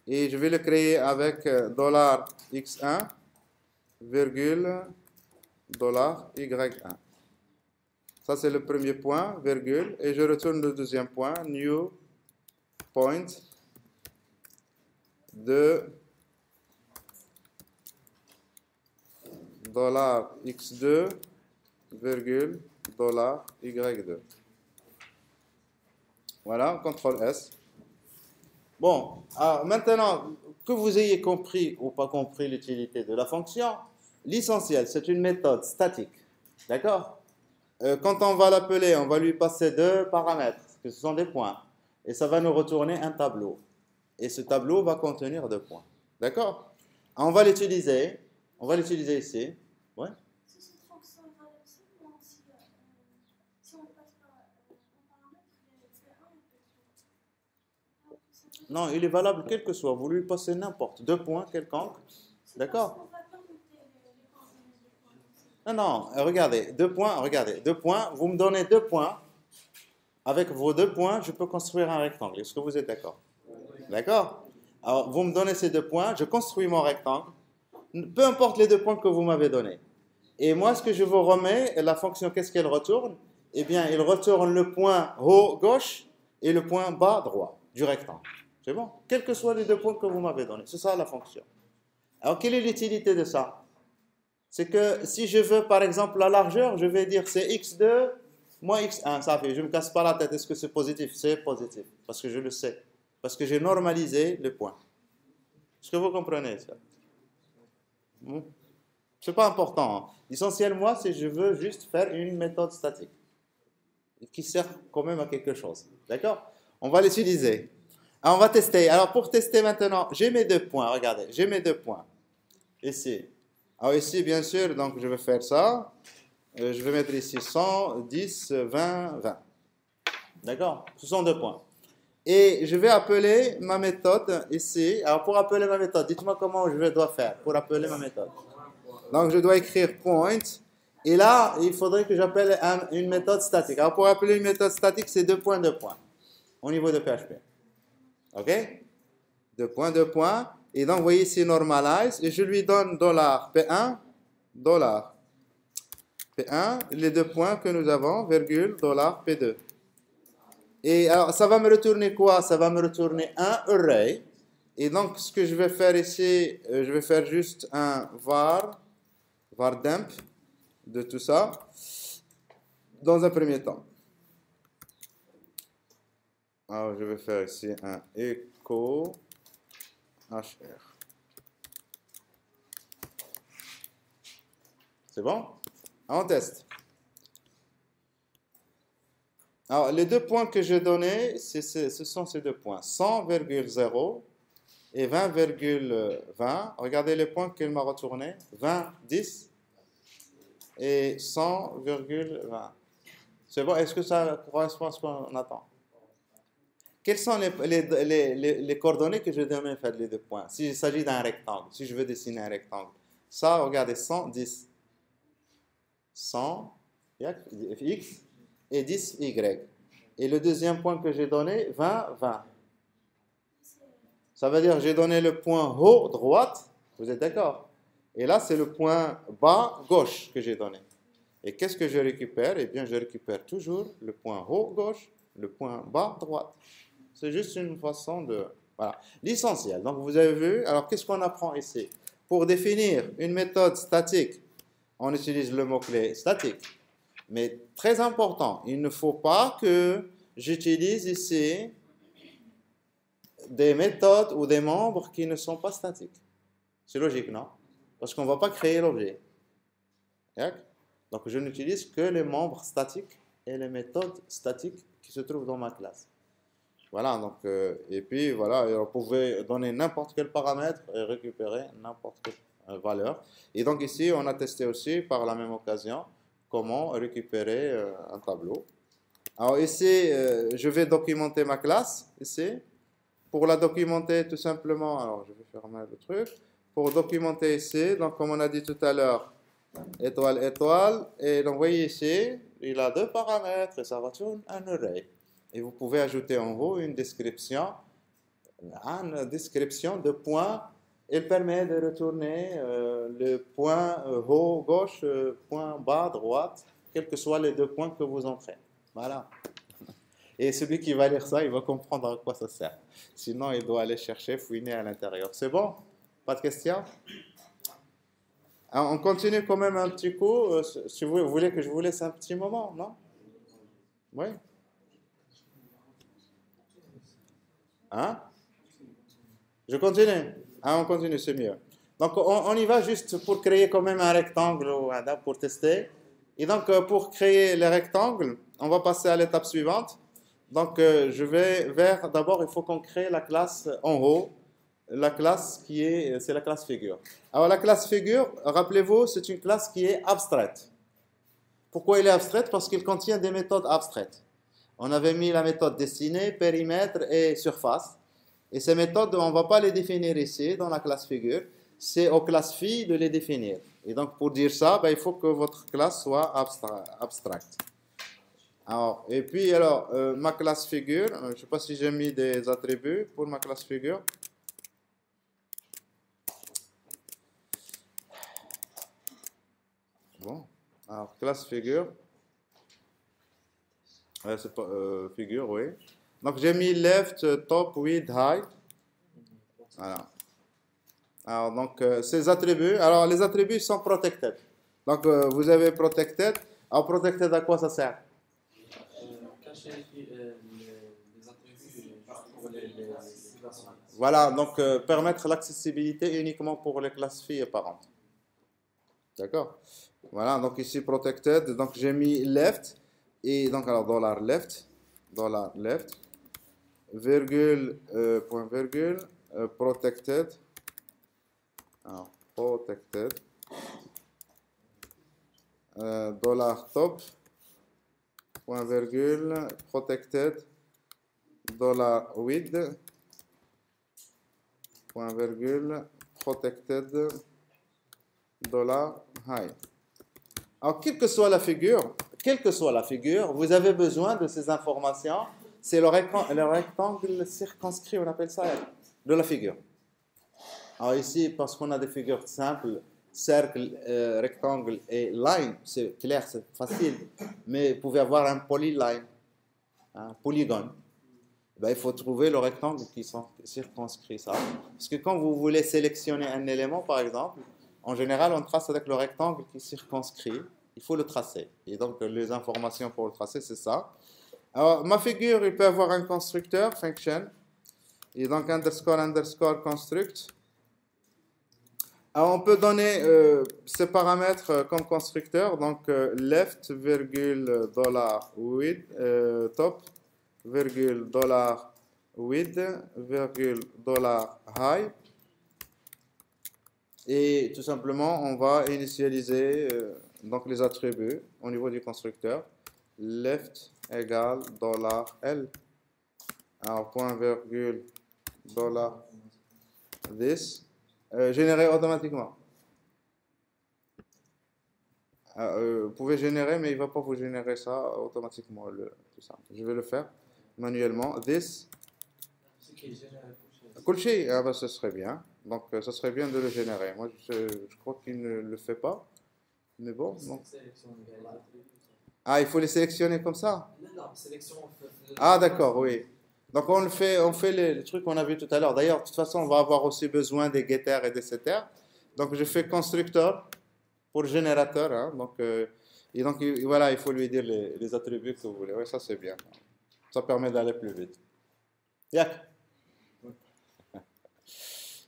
Speaker 1: et je vais le créer avec $x1, virgule, $y1. Ça c'est le premier point, virgule, et je retourne le deuxième point, new point de $x2, virgule, $y2. Voilà, CTRL S. Bon, alors maintenant que vous ayez compris ou pas compris l'utilité de la fonction, l'essentiel, c'est une méthode statique. D'accord? Quand on va l'appeler, on va lui passer 2 paramètres, que ce sont des points. Et ça va nous retourner un tableau. Et ce tableau va contenir 2 points. D'accord? On va l'utiliser. On va l'utiliser ici. Ouais?
Speaker 3: Cette fonction est valable seulement si on passe par un paramètre P1 et P2.
Speaker 1: Non, il est valable quel que soit. Vous lui passez n'importe. 2 points quelconques. D'accord?
Speaker 3: On va pas noter les coordonnées des points.
Speaker 1: Non, non, regardez. 2 points, regardez. 2 points. Vous me donnez 2 points. Avec vos 2 points, je peux construire un rectangle. Est-ce que vous êtes d'accord? D'accord? Alors, vous me donnez ces 2 points. Je construis mon rectangle. Peu importe les 2 points que vous m'avez donnés. Et moi, ce que je vous remets, la fonction, qu'est-ce qu'elle retourne? Eh bien, elle retourne le point haut gauche et le point bas droit du rectangle. C'est bon? Quels que soient les 2 points que vous m'avez donnés. C'est ça la fonction. Alors, quelle est l'utilité de ça? C'est que si je veux, par exemple, la largeur, je vais dire c'est x2 moins x1. Ça fait, je ne me casse pas la tête. Est-ce que c'est positif? C'est positif. Parce que je le sais. Parce que j'ai normalisé le point. Est-ce que vous comprenez ça? C'est pas important. L'essentiel, moi, c'est je veux juste faire une méthode statique qui sert quand même à quelque chose. D'accord? On va l'utiliser. Alors, on va tester. Alors, pour tester maintenant, j'ai mes 2 points. Regardez, j'ai mes 2 points. Ici. Alors, ici, bien sûr, donc je vais faire ça. Je vais mettre ici 100, 10, 20, 20. D'accord? Ce sont 2 points. Et je vais appeler ma méthode ici. Alors, pour appeler ma méthode, dites-moi comment je dois faire pour appeler ma méthode. Donc, je dois écrire point. Et là, il faudrait que j'appelle une méthode statique. Alors, pour appeler une méthode statique, c'est 2 points, 2 points. Au niveau de PHP. OK? 2 points, 2 points. Et donc, vous voyez ici, normalize. Et je lui donne $P1, P1, les 2 points que nous avons, virgule, $P2. Et alors, ça va me retourner quoi? Ça va me retourner un array. Et donc, ce que je vais faire ici, je vais faire juste un var_dump de tout ça dans un premier temps. Alors, je vais faire ici un echo hr. C'est bon? Alors, on teste. Alors, les 2 points que j'ai donnés, ce sont ces 2 points. 100,0 et 20,20. Regardez les points qu'il m'a retournés. 20, 10 et 100,20. C'est bon? Est-ce que ça correspond à ce qu'on attend? Quelles sont les coordonnées que je dois faire les 2 points? S'il s'agit d'un rectangle, si je veux dessiner un rectangle. Ça, regardez, 110. 100, x et 10, y. Et le deuxième point que j'ai donné, 20, 20. Ça veut dire que j'ai donné le point haut droite, vous êtes d'accord? Et là, c'est le point bas gauche que j'ai donné. Et qu'est-ce que je récupère? Eh bien, je récupère toujours le point haut gauche, le point bas droite. C'est juste une façon de... Voilà, l'essentiel. Donc, vous avez vu, alors qu'est-ce qu'on apprend ici? Pour définir une méthode statique, on utilise le mot-clé statique. Mais très important, il ne faut pas que j'utilise ici des méthodes ou des membres qui ne sont pas statiques. C'est logique, non? Parce qu'on ne va pas créer l'objet. Donc, je n'utilise que les membres statiques et les méthodes statiques qui se trouvent dans ma classe. Voilà, donc, et puis voilà, vous pouvez donner n'importe quel paramètre et récupérer n'importe quelle valeur. Et donc ici, on a testé aussi par la même occasion comment récupérer un tableau. Alors ici, je vais documenter ma classe, ici. Pour la documenter tout simplement, alors je vais fermer le truc. Pour documenter ici, donc comme on a dit tout à l'heure, étoile, étoile, et donc vous voyez ici, il a deux paramètres et ça retourne un array. Et vous pouvez ajouter en haut une description de points. Elle permet de retourner le point haut gauche, point bas droite, quels que soient les deux points que vous entrez. Voilà. Et celui qui va lire ça, il va comprendre à quoi ça sert. Sinon, il doit aller chercher, fouiner à l'intérieur. C'est bon? Pas de questions? On continue quand même un petit coup. Si vous voulez que je vous laisse un petit moment, non? Oui? Hein? Je continue? On continue, c'est mieux. Donc, on y va juste pour créer quand même un rectangle pour tester. Et donc, pour créer les rectangles, on va passer à l'étape suivante. Donc, je vais vers... D'abord, il faut qu'on crée la classe en haut. La classe c'est la classe figure. Alors, la classe figure, rappelez-vous, c'est une classe qui est abstraite. Pourquoi elle est abstraite? Parce qu'elle contient des méthodes abstraites. On avait mis la méthode dessinée, périmètre et surface. Et ces méthodes, on ne va pas les définir ici, dans la classe figure. C'est aux classes filles de les définir. Et donc, pour dire ça, il faut que votre classe soit abstracte. Alors, et puis, ma classe figure, je ne sais pas si j'ai mis des attributs pour ma classe figure. Bon, alors, classe figure. C'est pas figure, oui. Donc, j'ai mis left, top, width, height. Voilà. Alors, donc, ces attributs, alors les attributs sont protected. Donc, vous avez protected. Alors, protected, à quoi ça sert?
Speaker 4: Cacher les attributs pour les classes.
Speaker 1: Voilà, donc, permettre l'accessibilité uniquement pour les classes filles et parentes. D'accord? Voilà, donc ici, protected. Donc, j'ai mis left. Et donc, alors, $left, virgule, point virgule, protected. Alors, protected. $top, point virgule, protected. $width, point virgule, protected. $height. Alors, quelle que soit la figure, vous avez besoin de ces informations. C'est le rectangle circonscrit, on appelle ça, de la figure. Alors ici, parce qu'on a des figures simples, cercle, rectangle et line, c'est clair, c'est facile. Mais vous pouvez avoir un polyline, un polygone. Il faut trouver le rectangle qui circonscrit ça. Parce que quand vous voulez sélectionner un élément, par exemple, en général, on trace avec le rectangle qui circonscrit. Il faut le tracer. Et donc, les informations pour le tracer, c'est ça. Alors, ma figure, il peut avoir un constructeur, function. Et donc, underscore construct. Alors, on peut donner ces paramètres comme constructeur. Donc, left, virgule, $width, top, virgule, $width, virgule, $height. Et tout simplement, on va initialiser donc les attributs au niveau du constructeur. Left égale $L. Alors, point virgule, $this. Généré automatiquement. Vous pouvez générer, mais il ne va pas vous générer ça automatiquement. Tout ça. Je vais le faire manuellement. This. Kulchi, ce serait bien. Donc, ce serait bien de le générer. Moi, je crois qu'il ne le fait pas. Mais bon, non. Il faut les sélectionner comme ça?
Speaker 4: Non, sélection.
Speaker 1: Ah, d'accord, oui. Donc on fait les trucs qu'on a vu tout à l'heure. D'ailleurs, de toute façon, on va avoir aussi besoin des getters et des setters. Donc je fais constructeur pour générateur. Hein. Et donc voilà, il faut lui dire les attributs que vous voulez. Oui, ça c'est bien. Ça permet d'aller plus vite. Yak.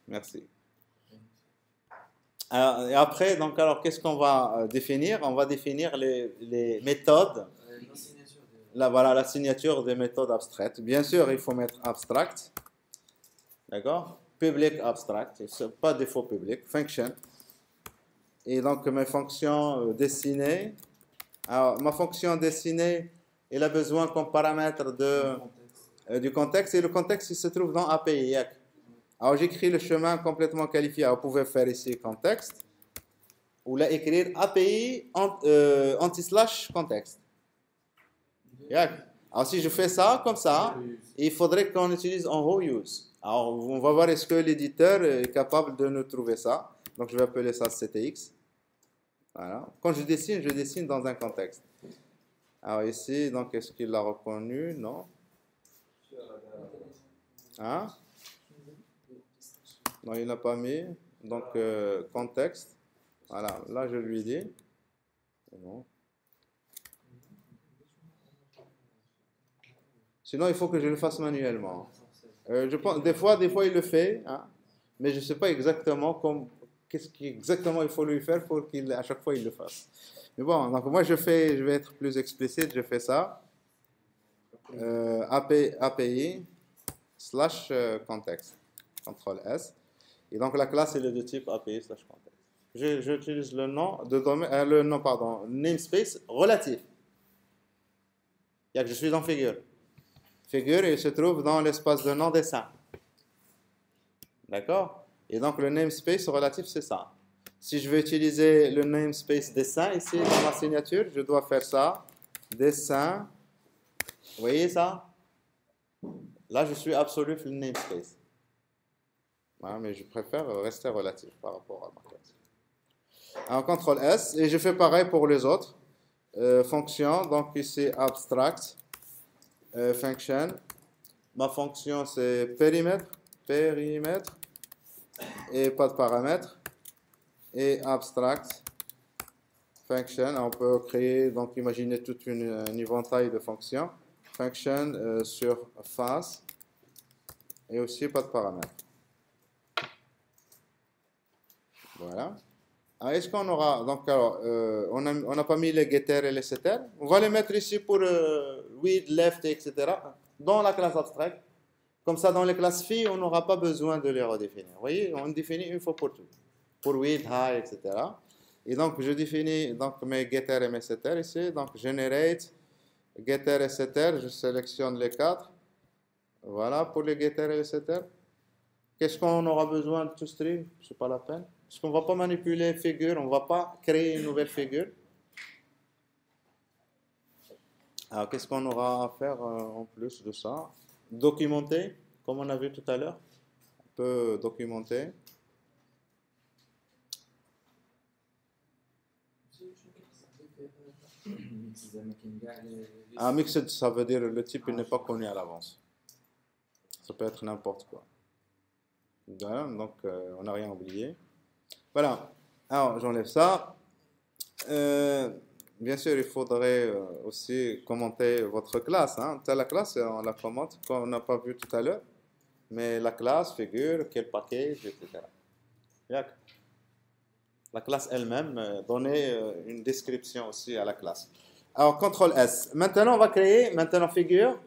Speaker 1: Merci. Et après, donc alors qu'est-ce qu'on va définir? On va définir les méthodes. Là, voilà la signature des méthodes abstraites. Bien sûr, il faut mettre abstract. D'accord? Public abstract. Pas défaut public. Function. Et donc, mes fonctions dessinées. Alors, ma fonction dessinée, elle a besoin comme paramètre du contexte. Et le contexte, il se trouve dans API. Alors, j'écris le chemin complètement qualifié. Alors, vous pouvez faire ici contexte. Ou là, écrire API anti/slash contexte. Alors, si je fais ça comme ça, il faudrait qu'on utilise en raw use. Alors, on va voir est-ce que l'éditeur est capable de nous trouver ça. Donc, je vais appeler ça CTX. Voilà. Quand je dessine dans un contexte. Alors, ici, donc, est-ce qu'il l'a reconnu? Non. Hein? Non, il n'a pas mis. Donc, contexte. Voilà, là, je lui dis. Non. Sinon, il faut que je le fasse manuellement. Je pense, des fois, il le fait, hein, mais je ne sais pas exactement qu'est-ce qu'exactement il faut lui faire pour qu'à chaque fois il le fasse. Mais bon, donc moi je vais être plus explicite, je fais ça. API slash contexte. CTRL S. Et donc la classe est de type API slash contexte. J'utilise le nom de domaine, namespace relatif. Il y a que je suis dans figure. Figure, il se trouve dans l'espace de nom dessin. D'accord? Et donc, le namespace relatif, c'est ça. Si je veux utiliser le namespace dessin, ici, dans ma signature, je dois faire ça. Dessin. Vous voyez ça? Là, je suis absolu sur le namespace. Voilà, mais je préfère rester relatif par rapport à ma classe. Alors, CTRL S. Et je fais pareil pour les autres. Fonction. Donc, ici, abstract. Function. Ma fonction, c'est périmètre. Et pas de paramètres. Et abstract. Function. On peut créer, donc imaginer toute une éventail de fonctions. Function sur face. Et aussi pas de paramètres. Voilà. Alors, est-ce qu'on aura, donc alors, on n'a pas mis les getters et les setters. On va les mettre ici pour with, left, etc. dans la classe abstract. Comme ça, dans les classes filles, on n'aura pas besoin de les redéfinir. Vous voyez, on définit une fois pour tout. Pour with, high, etc. Et donc, je définis donc, mes getters et mes setters ici. Donc, generate, getter et setter, je sélectionne les 4. Voilà, pour les getters et les setters. Qu'est-ce qu'on aura besoin de toString? Ce n'est pas la peine. Parce qu'on ne va pas manipuler figure, on ne va pas créer une nouvelle figure. Alors, qu'est-ce qu'on aura à faire en plus de ça? Documenter, comme on a vu tout à l'heure. On peut documenter. Un mixed, ça veut dire le type n'est pas connu à l'avance. Ça peut être n'importe quoi. Voilà, donc on n'a rien oublié. Voilà, alors j'enlève ça. Bien sûr, il faudrait aussi commenter votre classe. Hein. La classe, on la commente, comme on n'a pas vu tout à l'heure. Mais la classe, figure, quel package, etc. La classe elle-même, donner une description aussi à la classe. Alors, CTRL S. Maintenant, on va créer, figure.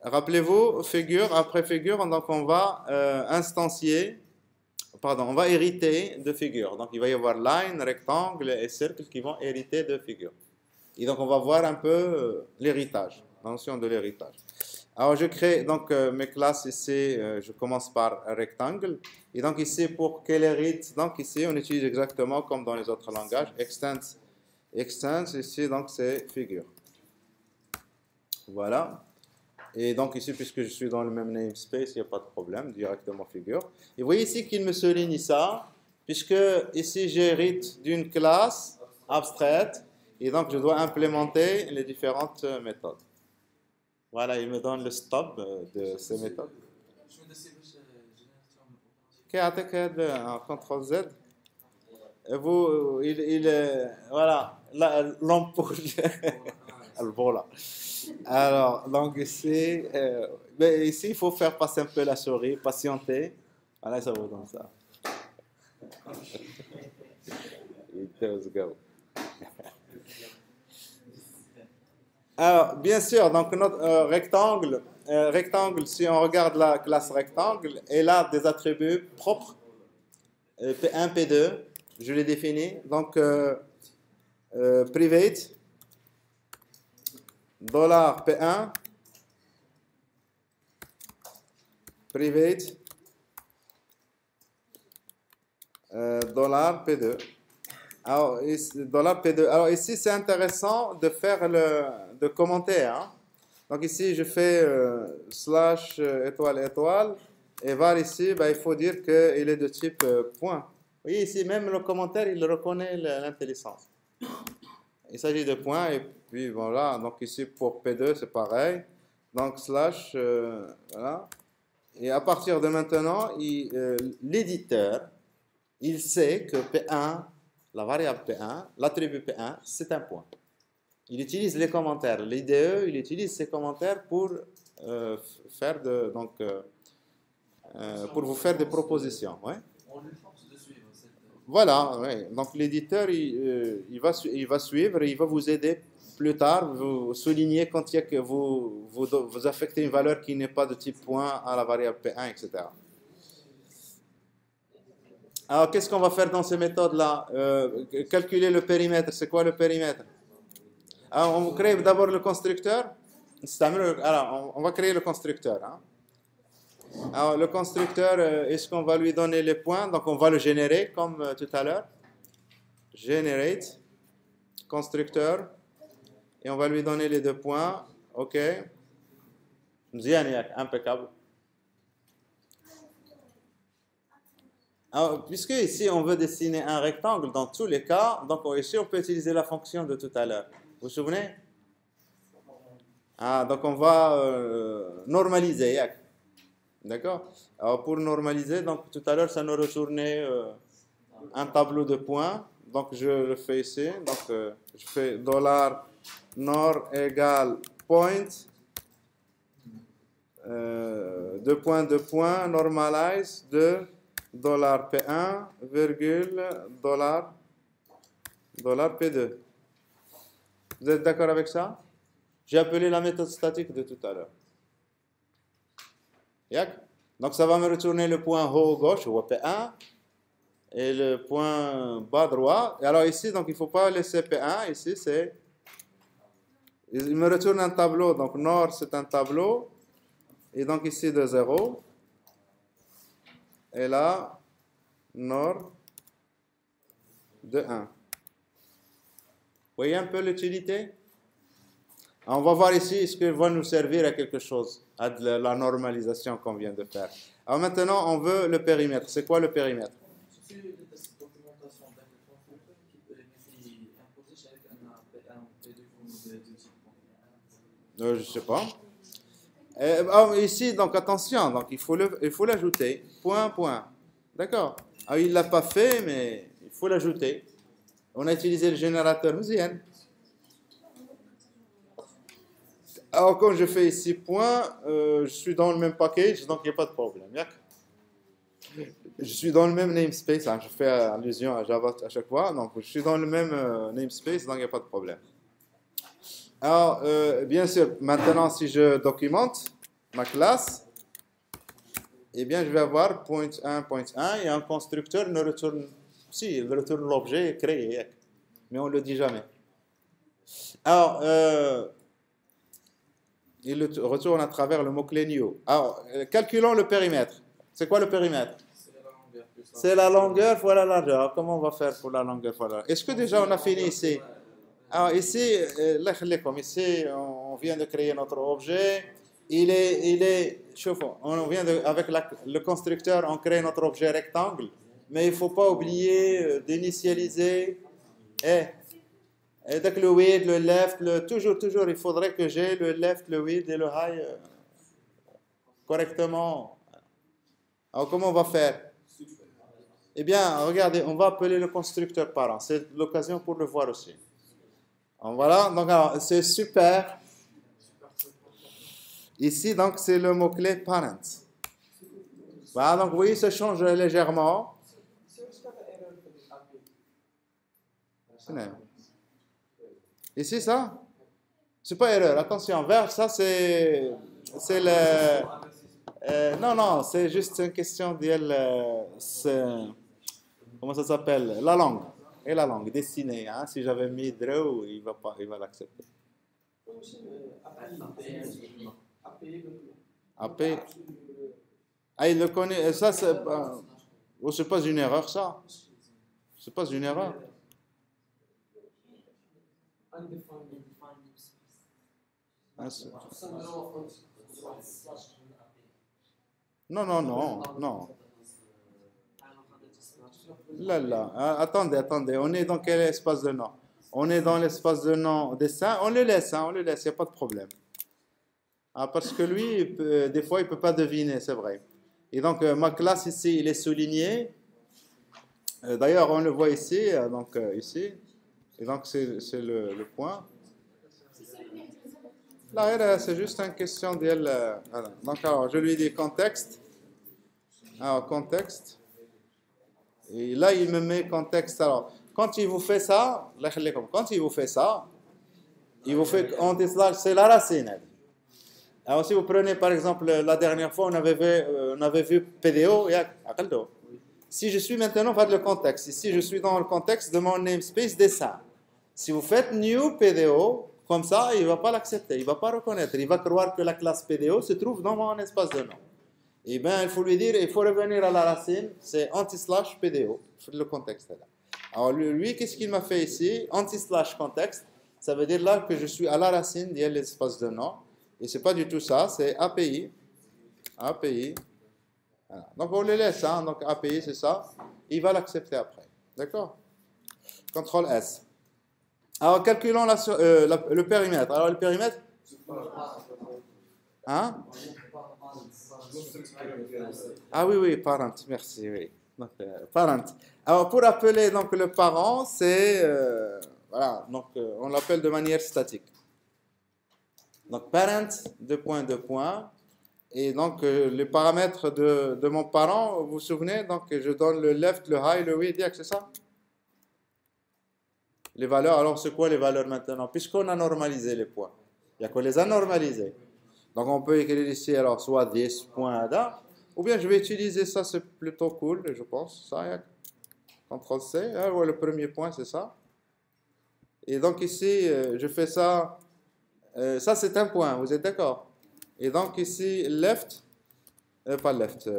Speaker 1: Rappelez-vous, figure, après figure, donc on va on va hériter de figures. Donc, il va y avoir line, rectangle et cercle qui vont hériter de figures. Et donc, on va voir un peu l'héritage, la notion de l'héritage. Alors, je crée donc mes classes ici, je commence par rectangle. Et donc, ici, pour qu'elle hérite, donc ici, on utilise exactement comme dans les autres langages, extends, ici, donc c'est figure. Voilà. Et donc ici, puisque je suis dans le même namespace, il n'y a pas de problème, directement figure. Et vous voyez ici qu'il me souligne ça, puisque ici j'hérite d'une classe abstraite, et donc je dois implémenter les différentes méthodes. Voilà, il me donne le stop de ces méthodes.
Speaker 4: شنو دسي باش جينيراسيون من الاوبيراسيون؟
Speaker 1: كيعطيك هذا CTRL Z. Et vous, voilà, l'ampoule, voilà. Alors, donc ici, mais ici, il faut faire passer un peu la souris, patienter. Voilà, ça vous donne ça. It does go. Alors, bien sûr, donc notre rectangle, si on regarde la classe rectangle, elle a des attributs propres, P1, P2, je les définis. Donc, private, $P1, private, $P2. Alors, $P2. Alors ici, c'est intéressant de faire de commenter. Hein. Donc ici, je fais slash étoile étoile et var ici, il faut dire qu'il est de type point. Vous voyez ici, même le commentaire, il reconnaît l'intelligence. Il s'agit de points et puis voilà. Donc ici, pour P2, c'est pareil. Donc slash, voilà. Et à partir de maintenant, l'éditeur, il sait que P1, la variable P1, l'attribut P1, c'est un point. Il utilise les commentaires. L'IDE, il utilise ces commentaires pour pour vous faire des propositions. Ouais.
Speaker 4: On lui force de suivre cette.
Speaker 1: Voilà. Ouais. Donc l'éditeur, il va suivre et il va vous aider plus tard. Vous souligner quand il y a que vous affectez une valeur qui n'est pas de type point à la variable P1, etc. Alors, qu'est-ce qu'on va faire dans ces méthodes-là? Calculer le périmètre. C'est quoi le périmètre? Alors, on crée d'abord le constructeur. Alors, on va créer le constructeur. Hein. Alors, le constructeur, est-ce qu'on va lui donner les points? Donc, on va le générer comme tout à l'heure. Generate, constructeur. Et on va lui donner les 2 points. OK. Impeccable. Alors, puisque ici on veut dessiner un rectangle dans tous les cas, donc ici on peut utiliser la fonction de tout à l'heure. Vous vous souvenez? Donc on va normaliser. D'accord? Alors pour normaliser, donc tout à l'heure ça nous retournait un tableau de points. Donc je le fais ici. Donc je fais $nor égale point. 2 points, normalize de $P1, virgule, $P2. Vous êtes d'accord avec ça? J'ai appelé la méthode statique de tout à l'heure. Donc ça va me retourner le point haut gauche, ou P1, et le point bas droit. Et alors ici, donc il ne faut pas laisser P1, ici c'est... Il me retourne un tableau, donc nord c'est un tableau, et donc ici de 0. Et là, nord de 1. Vous voyez un peu l'utilité? On va voir ici, est-ce qu'elle va nous servir à quelque chose, à de la normalisation qu'on vient de faire. Alors maintenant, on veut le périmètre. C'est quoi le périmètre?
Speaker 4: C'est cette documentation d'un constructeur qui impose avec un P1 P2 de type point.
Speaker 1: Je ne sais pas. Ici, donc attention, donc il faut l'ajouter. Point. D'accord. Il ne l'a pas fait, mais il faut l'ajouter. On a utilisé le générateur Mouzienne. Alors, quand je fais ici point, je suis dans le même package, donc il n'y a pas de problème. Je suis dans le même namespace. Hein, je fais allusion à Java à chaque fois. Donc, je suis dans le même namespace, donc il n'y a pas de problème. Alors, bien sûr, maintenant, si je documente ma classe, eh bien, je vais avoir point1 et un constructeur ne retourne... Si, il retourne l'objet créé, mais on ne le dit jamais. Alors, il le retourne à travers le mot-clé new. Alors, calculons le périmètre. C'est quoi le périmètre? C'est la longueur fois la largeur. Comment on va faire pour la longueur fois la largeur? Est-ce que déjà on a fini ici? Alors ici, on vient de créer notre objet. On vient avec le constructeur, on crée notre objet rectangle. Mais il ne faut pas oublier d'initialiser Et donc le width, le left, toujours, il faudrait que j'ai le left, le width et le high correctement. Alors comment on va faire? Eh bien, regardez, on va appeler le constructeur parent. C'est l'occasion pour le voir aussi. Donc, voilà, donc c'est super. Ici, donc, c'est le mot-clé parent. Voilà, donc oui, ça change légèrement. Ici, ça? C'est pas erreur, attention, vert, ça c'est le... non, c'est juste une question de... comment ça s'appelle? La langue. Et la langue, dessinée. Hein? Si j'avais mis draw, il va l'accepter. AP. Ah, il le connaît. Ça, c'est pas une erreur, ça. C'est pas une erreur. Non. Là. Attendez. On est dans quel espace de nom? On est dans l'espace de nom dessin. On le laisse, il n'y a pas de problème. Parce que lui, des fois, il ne peut pas deviner, c'est vrai. Et donc, ma classe ici, il est souligné. D'ailleurs, on le voit ici, ici. Et donc, c'est le point. Là, c'est juste une question d'elle. Donc, alors, je lui dis contexte. Alors, contexte. Et là, il me met contexte. Alors, quand il vous fait ça, il vous fait anti-slash, c'est la racine. Alors, si vous prenez par exemple la dernière fois, on avait vu PDO et Akaldo. Si je suis maintenant, on va le contexte. Ici, je suis dans le contexte de mon namespace dessin. Si vous faites new PDO, comme ça, il ne va pas l'accepter, il ne va pas reconnaître. Il va croire que la classe PDO se trouve dans mon espace de nom. Eh bien, il faut lui dire, il faut revenir à la racine, c'est anti-slash PDO, le contexte là. Alors, lui, qu'est-ce qu'il m'a fait ici? Anti-slash contexte, ça veut dire là que je suis à la racine de l'espace de nom. Et ce n'est pas du tout ça, c'est API. Voilà. Donc, on le laisse, hein. Donc API, c'est ça. Il va l'accepter après. D'accord? CTRL S. Alors, calculons le périmètre. Alors, le périmètre? Hein? Ah oui, parent, merci, oui. Donc, parent. Alors, pour appeler donc, le parent, c'est... voilà, donc on l'appelle de manière statique. Donc, parent, deux points. Et donc, les paramètres de mon parent, vous vous souvenez? Donc, je donne le left, le high, le width, c'est ça? Les valeurs, alors c'est quoi les valeurs maintenant? Puisqu'on a normalisé les points. Il y a qu'on les a normalisés. Donc, on peut écrire ici, alors, soit 10.ada, ou bien je vais utiliser ça, c'est plutôt cool, je pense. Ça, CTRL C, ouais, le premier point, c'est ça. Et donc, ici, je fais ça. Ça, c'est un point, vous êtes d'accord? Et donc, ici, left, pas left,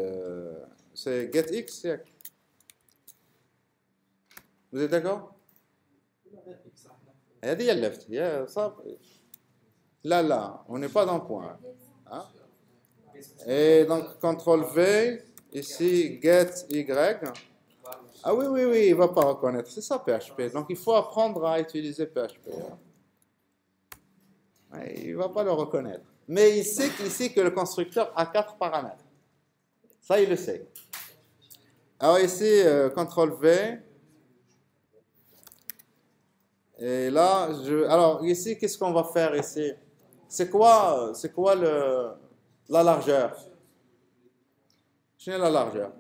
Speaker 1: c'est getX. Vous êtes d'accord? Il y a dit left. Ça, là, on n'est pas dans le point. Hein? Et donc, CTRL V, ici, get Y. Ah oui, il ne va pas reconnaître. C'est ça, PHP. Donc, il faut apprendre à utiliser PHP. Il ne va pas le reconnaître. Mais il sait ici que le constructeur a 4 paramètres. Ça, il le sait. Alors ici, CTRL V. Et là, alors ici, qu'est-ce qu'on va faire ici? C'est quoi la largeur? Je la largeur.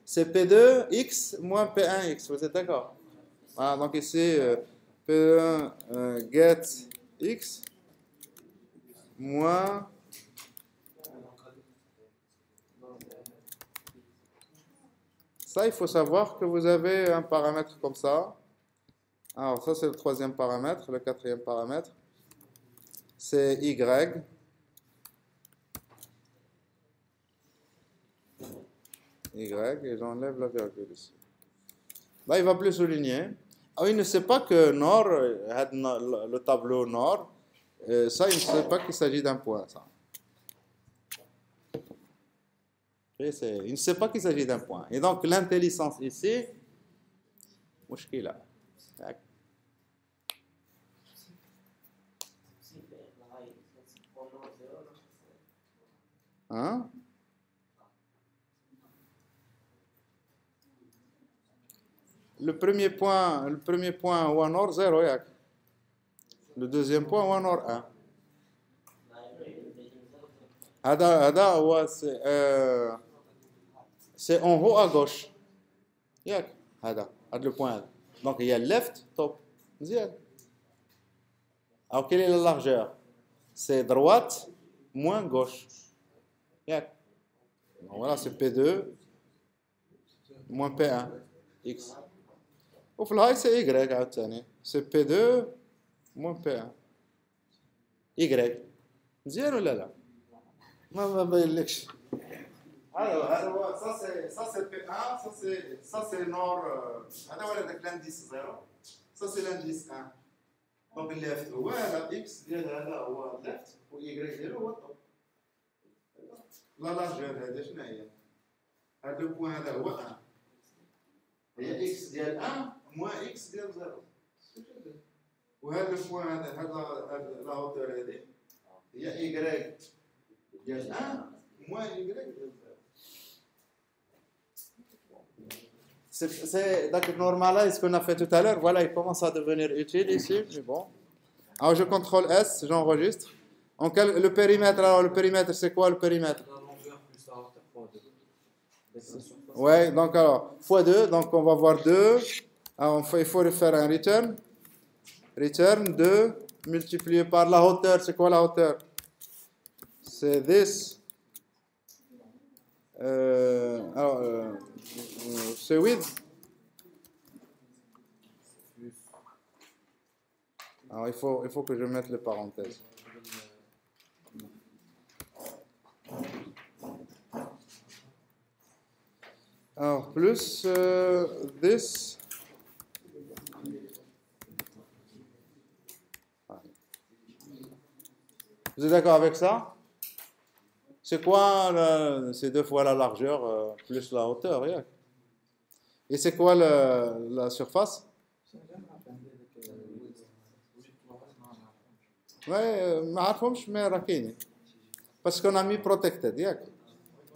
Speaker 1: C'est P2X moins P1X. Vous êtes d'accord? Voilà, donc ici, P1 get X moins ça, il faut savoir que vous avez un paramètre comme ça. Alors ça, c'est le troisième paramètre. Le quatrième paramètre, c'est Y. Et j'enlève la virgule ici. Là, il ne va plus souligner. Ah, il ne sait pas que Nord, le tableau Nord, ça, il ne sait pas qu'il s'agit d'un point, ça. Il ne sait pas qu'il s'agit d'un point. Et donc, l'intelligence ici, mouchkila. Hein? Le premier point ou en or 0, le deuxième point ou en or 1. C'est en haut à gauche. Le point. Donc il y a left, top. Alors quelle est la largeur? C'est droite moins gauche. Donc, voilà, c'est P2 moins P1 X. Au fly, c'est Y. C'est P2 moins P1 Y. مزيان ولا لا؟ ما باينلكش. Alors, ça c'est P1, ça c'est nord. هذا هو هذاك l'indice 0. Ça c'est l'indice 1. Donc left هو هذا X ديال هذا هو left و Y ديالو هو top. لا لارجور هذا شنو هي؟ هذا لو بوين هذا هو 1. هي X ديال 1 moins X ديال 0. وهذا لو بوين هذا لا هوتور هذه هي Y ديال 1 moins Y ديال 0. C'est donc normal, ce qu'on a fait tout à l'heure, voilà, il commence à devenir utile ici, mais bon. Alors je contrôle S, j'enregistre. Le périmètre, alors le périmètre, c'est quoi le périmètre?
Speaker 4: La longueur plus la hauteur fois 2.
Speaker 1: Ouais, donc alors, fois 2, donc on va voir 2. Alors il faut faire un return. Return 2 multiplié par la hauteur, c'est quoi la hauteur? C'est this. C'est width. Alors il faut que je mette les parenthèses. Alors plus this. Vous êtes d'accord avec ça? C'est quoi? C'est 2 fois la largeur plus la hauteur. Yeah. Et c'est quoi la surface? Ouais, mais rakini. Parce qu'on a mis protected. Yeah.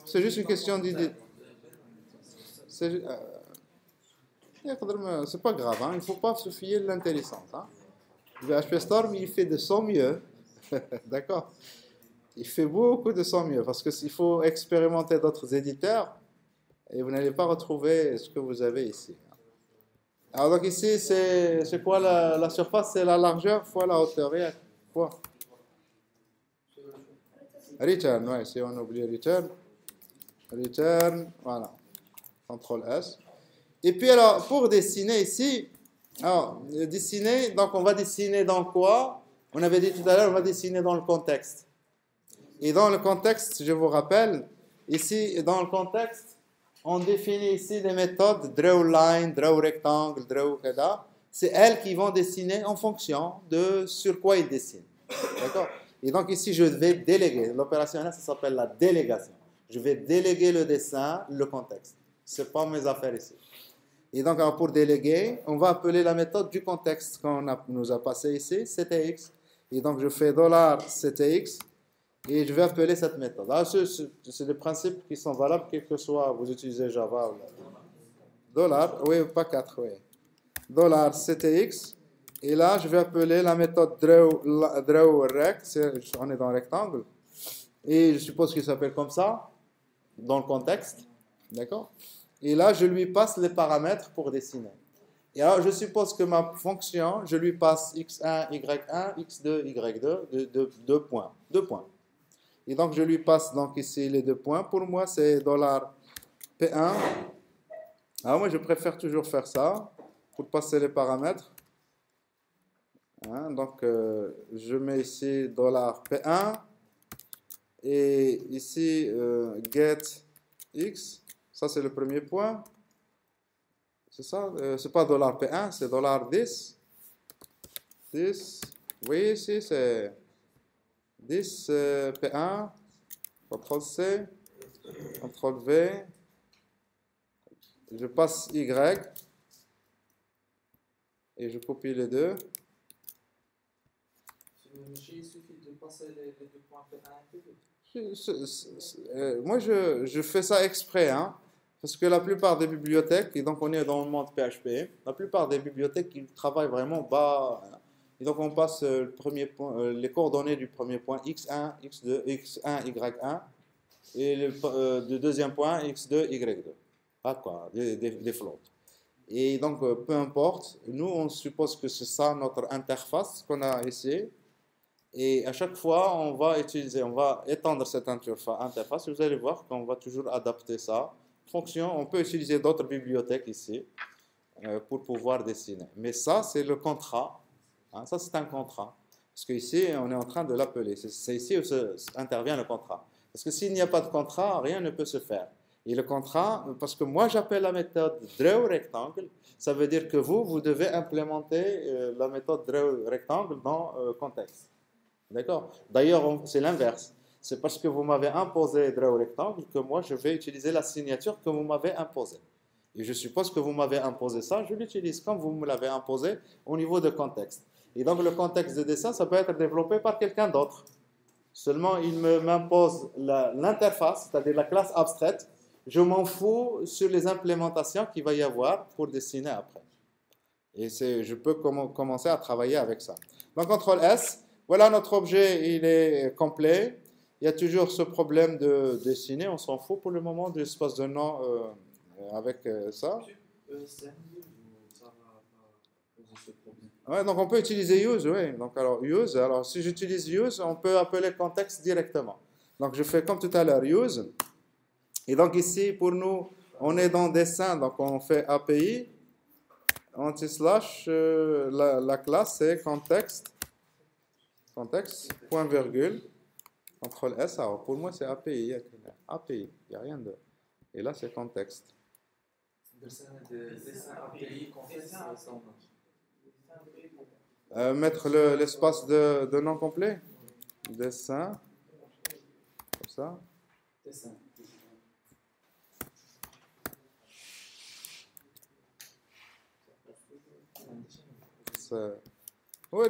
Speaker 1: C'est juste une question d'idée. C'est pas grave, hein? Il ne faut pas se fier de l'intelligence. Hein? Le PHP Storm, il fait de son mieux. D'accord? Il fait beaucoup de son mieux parce qu'il faut expérimenter d'autres éditeurs et vous n'allez pas retrouver ce que vous avez ici. Alors donc ici, c'est quoi la surface? C'est la largeur fois la hauteur. Quoi? Return, ouais, si on oublie return. Return, voilà. CTRL S. Et puis alors, pour dessiner ici, alors, dessiner, donc on va dessiner dans quoi? On avait dit tout à l'heure, on va dessiner dans le contexte. Et dans le contexte, je vous rappelle, ici, dans le contexte, on définit ici des méthodes drawLine, drawRectangle, drawKada. C'est elles qui vont dessiner en fonction de sur quoi ils dessinent. D'accord? Et donc ici, je vais déléguer. L'opérationnel, ça s'appelle la délégation. Je vais déléguer le dessin, le contexte. Ce n'est pas mes affaires ici. Et donc, alors, pour déléguer, on va appeler la méthode du contexte qu'on nous a passé ici, ctx. Et donc, je fais $ctx. Et je vais appeler cette méthode. Alors, c'est des principes qui sont valables, quel que soit vous utilisez Java ou dollar, oui, pas 4, oui. $ctx. Et là, je vais appeler la méthode drawRect. On est dans un rectangle. Et je suppose qu'il s'appelle comme ça, dans le contexte. D'accord? Et là, je lui passe les paramètres pour dessiner. Et alors, je suppose que ma fonction, je lui passe x1, y1, x2, y2, deux points. 2 points. Et donc, je lui passe donc ici les 2 points. Pour moi, c'est $P1. Alors, moi, je préfère toujours faire ça pour passer les paramètres. Hein, donc, je mets ici $P1. Et ici, get x. Ça, c'est le premier point. C'est ça? C'est pas $P1, c'est $10. 10. Vous voyez ici, c'est 10 P1, CTRL-C, CTRL-V, je passe Y, et je copie les deux.
Speaker 4: Il suffit de passer les 2 points P1 et P2.
Speaker 1: Moi, je fais ça exprès, hein, parce que la plupart des bibliothèques, et donc on est dans le monde PHP, la plupart des bibliothèques, ils travaillent vraiment bas. Et donc on passe le premier point, les coordonnées du premier point x1, x2, x1, y1, et du deuxième point x2, y2. Ah quoi, des flottes. Et donc, peu importe, nous on suppose que c'est ça notre interface qu'on a ici. Et à chaque fois, on va étendre cette interface. Vous allez voir qu'on va toujours adapter ça. Fonction, on peut utiliser d'autres bibliothèques ici pour pouvoir dessiner. Mais ça, c'est le contrat. Hein, ça, c'est un contrat. Parce qu'ici, on est en train de l'appeler. C'est ici où intervient le contrat. Parce que s'il n'y a pas de contrat, rien ne peut se faire. Et le contrat, parce que moi, j'appelle la méthode drawRectangle, ça veut dire que vous devez implémenter la méthode drawRectangle dans contexte. D'accord? D'ailleurs, c'est l'inverse. C'est parce que vous m'avez imposé drawRectangle que moi, je vais utiliser la signature que vous m'avez imposée. Et je suppose que vous m'avez imposé ça, je l'utilise comme vous me l'avez imposé au niveau de contexte. Et donc, le contexte de dessin, ça peut être développé par quelqu'un d'autre. Seulement, il m'impose l'interface, c'est-à-dire la classe abstraite. Je m'en fous sur les implémentations qu'il va y avoir pour dessiner après. Et je peux commencer à travailler avec ça. Donc, CTRL S. Voilà, notre objet, il est complet. Il y a toujours ce problème de dessiner. On s'en fout pour le moment de l'espace de nom avec ça. Ouais, donc on peut utiliser use, oui. Donc alors use. Alors si j'utilise use, on peut appeler contexte directement. Donc je fais comme tout à l'heure use. Et donc ici pour nous, on est dans dessin, donc on fait API anti-slash la classe c'est contexte point virgule CTRL S. Alors pour moi c'est API, API, il n'y a rien de. Et là c'est contexte. Mettre l'espace de nom complet. Dessin. Comme ça.
Speaker 4: Dessin.
Speaker 1: Oui,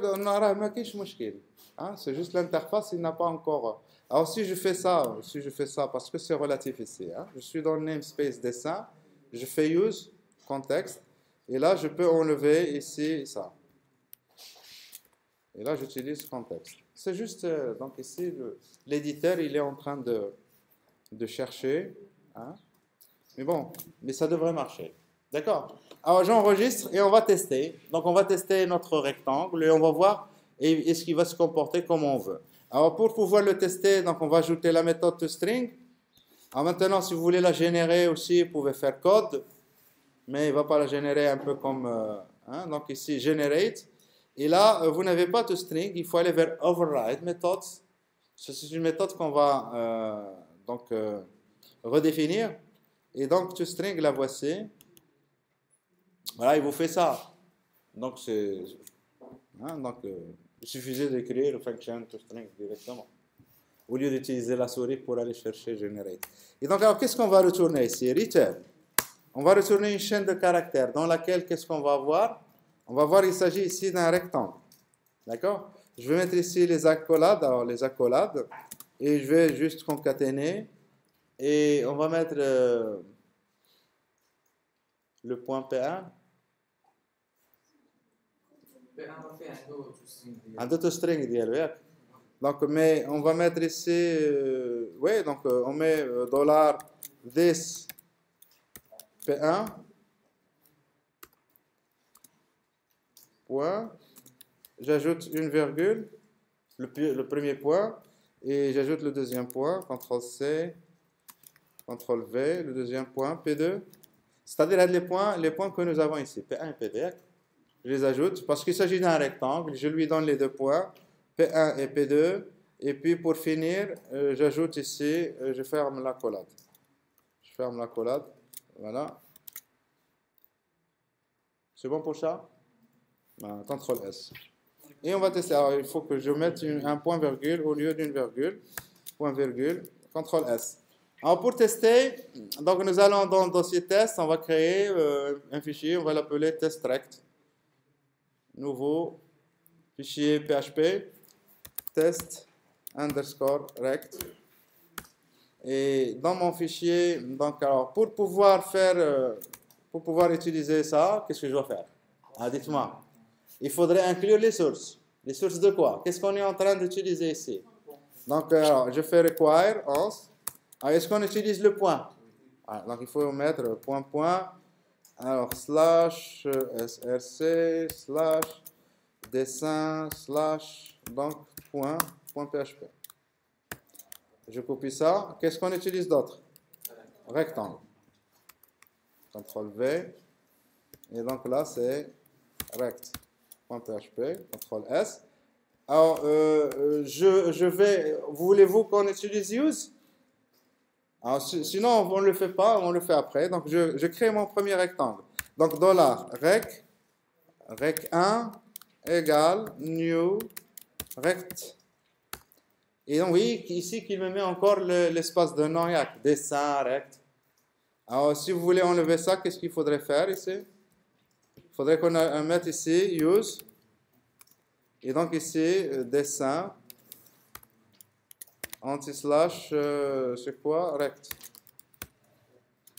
Speaker 1: c'est juste l'interface, il n'a pas encore. Alors si je fais ça, parce que c'est relatif ici, hein, je suis dans le namespace dessin, je fais use contexte, et là je peux enlever ici ça. Et là j'utilise contexte. C'est juste, donc ici l'éditeur il est en train de chercher, hein, mais bon, mais ça devrait marcher. D'accord? Alors j'enregistre et on va tester. Donc on va tester notre rectangle et on va voir est-ce qu'il va se comporter comme on veut. Alors pour pouvoir le tester, donc on va ajouter la méthode toString. Alors maintenant, si vous voulez la générer aussi, vous pouvez faire code, mais il ne va pas la générer un peu comme, hein, donc ici generate. Et là, vous n'avez pas toString, il faut aller vers override methods. C'est une méthode qu'on va redéfinir. Et donc toString, la voici. Voilà, il vous fait ça. Donc, il suffisait d'écrire function toString directement, au lieu d'utiliser la souris pour aller chercher generate. Et donc, alors, qu'est-ce qu'on va retourner ici? Return. On va retourner une chaîne de caractères dans laquelle, qu'est-ce qu'on va voir? On va voir, il s'agit ici d'un rectangle. D'accord? Je vais mettre ici les accolades. Alors, les accolades. Et je vais juste concaténer. Et on va mettre le point P1. Un toString ديالو. Donc, mais on va mettre ici, oui, donc on met $this P1 point, j'ajoute une virgule, le premier point, et j'ajoute le deuxième point, CTRL-C, CTRL-V, le deuxième point, P2, c'est-à-dire les points que nous avons ici, P1 et P2, je les ajoute, parce qu'il s'agit d'un rectangle, je lui donne les deux points, P1 et P2, et puis pour finir, j'ajoute ici, je ferme l'accolade. Je ferme l'accolade, voilà. C'est bon pour ça? CTRL S. Et on va tester. Alors, il faut que je mette un point virgule au lieu d'une virgule. Point virgule, CTRL S. Alors, pour tester, donc nous allons dans le dossier test, on va créer un fichier, on va l'appeler test-rect. Nouveau fichier PHP, test_rect. Et dans mon fichier, donc alors pour pouvoir pour pouvoir utiliser ça, qu'est-ce que je dois faire? Ah, dites-moi. Il faudrait inclure les sources. Les sources de quoi? Qu'est-ce qu'on est en train d'utiliser ici? Donc alors, je fais require else. Alors, est-ce qu'on utilise le point? Ah, donc il faut mettre point. Alors slash src slash dessin slash donc point php. Je copie ça. Qu'est-ce qu'on utilise d'autre? Rectangle. CTRL V. Et donc là, c'est rect.php. CTRL S. Alors, voulez-vous qu'on utilise use? Alors, sinon, on ne le fait pas, on le fait après. Donc, je crée mon premier rectangle. Donc, $rec1 égale new rect. Et donc, vous voyez ici qu'il me met encore l'espace de nom, dessin, rect. Alors, si vous voulez enlever ça, qu'est-ce qu'il faudrait faire ici? Il faudrait qu'on mette ici use. Et donc, ici, dessin, anti-slash, c'est quoi? Rect.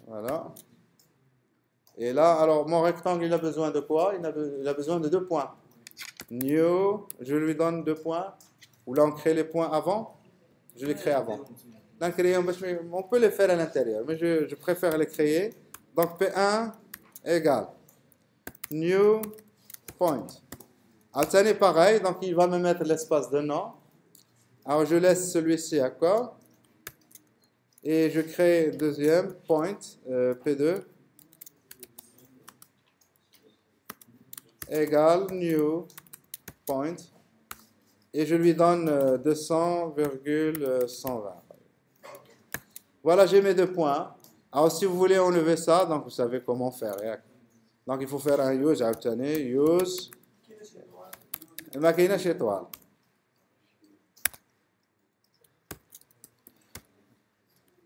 Speaker 1: Voilà. Et là, alors, mon rectangle, il a besoin de quoi? Il a besoin de 2 points. New, je lui donne 2 points. Ou là, on crée les points avant. Je les crée avant. Donc, on peut les faire à l'intérieur, mais je préfère les créer. Donc, P1 égale new point. Alors, ça n'est pareil, donc il va me mettre l'espace de nom. Alors, je laisse celui-ci à quoi? Et je crée deuxième point, P2 égale new point. Et je lui donne 200,120. Voilà, j'ai mes 2 points. Alors, si vous voulez enlever ça, donc vous savez comment faire. Donc, il faut faire un use à obtenir. Use. Machine chez toi.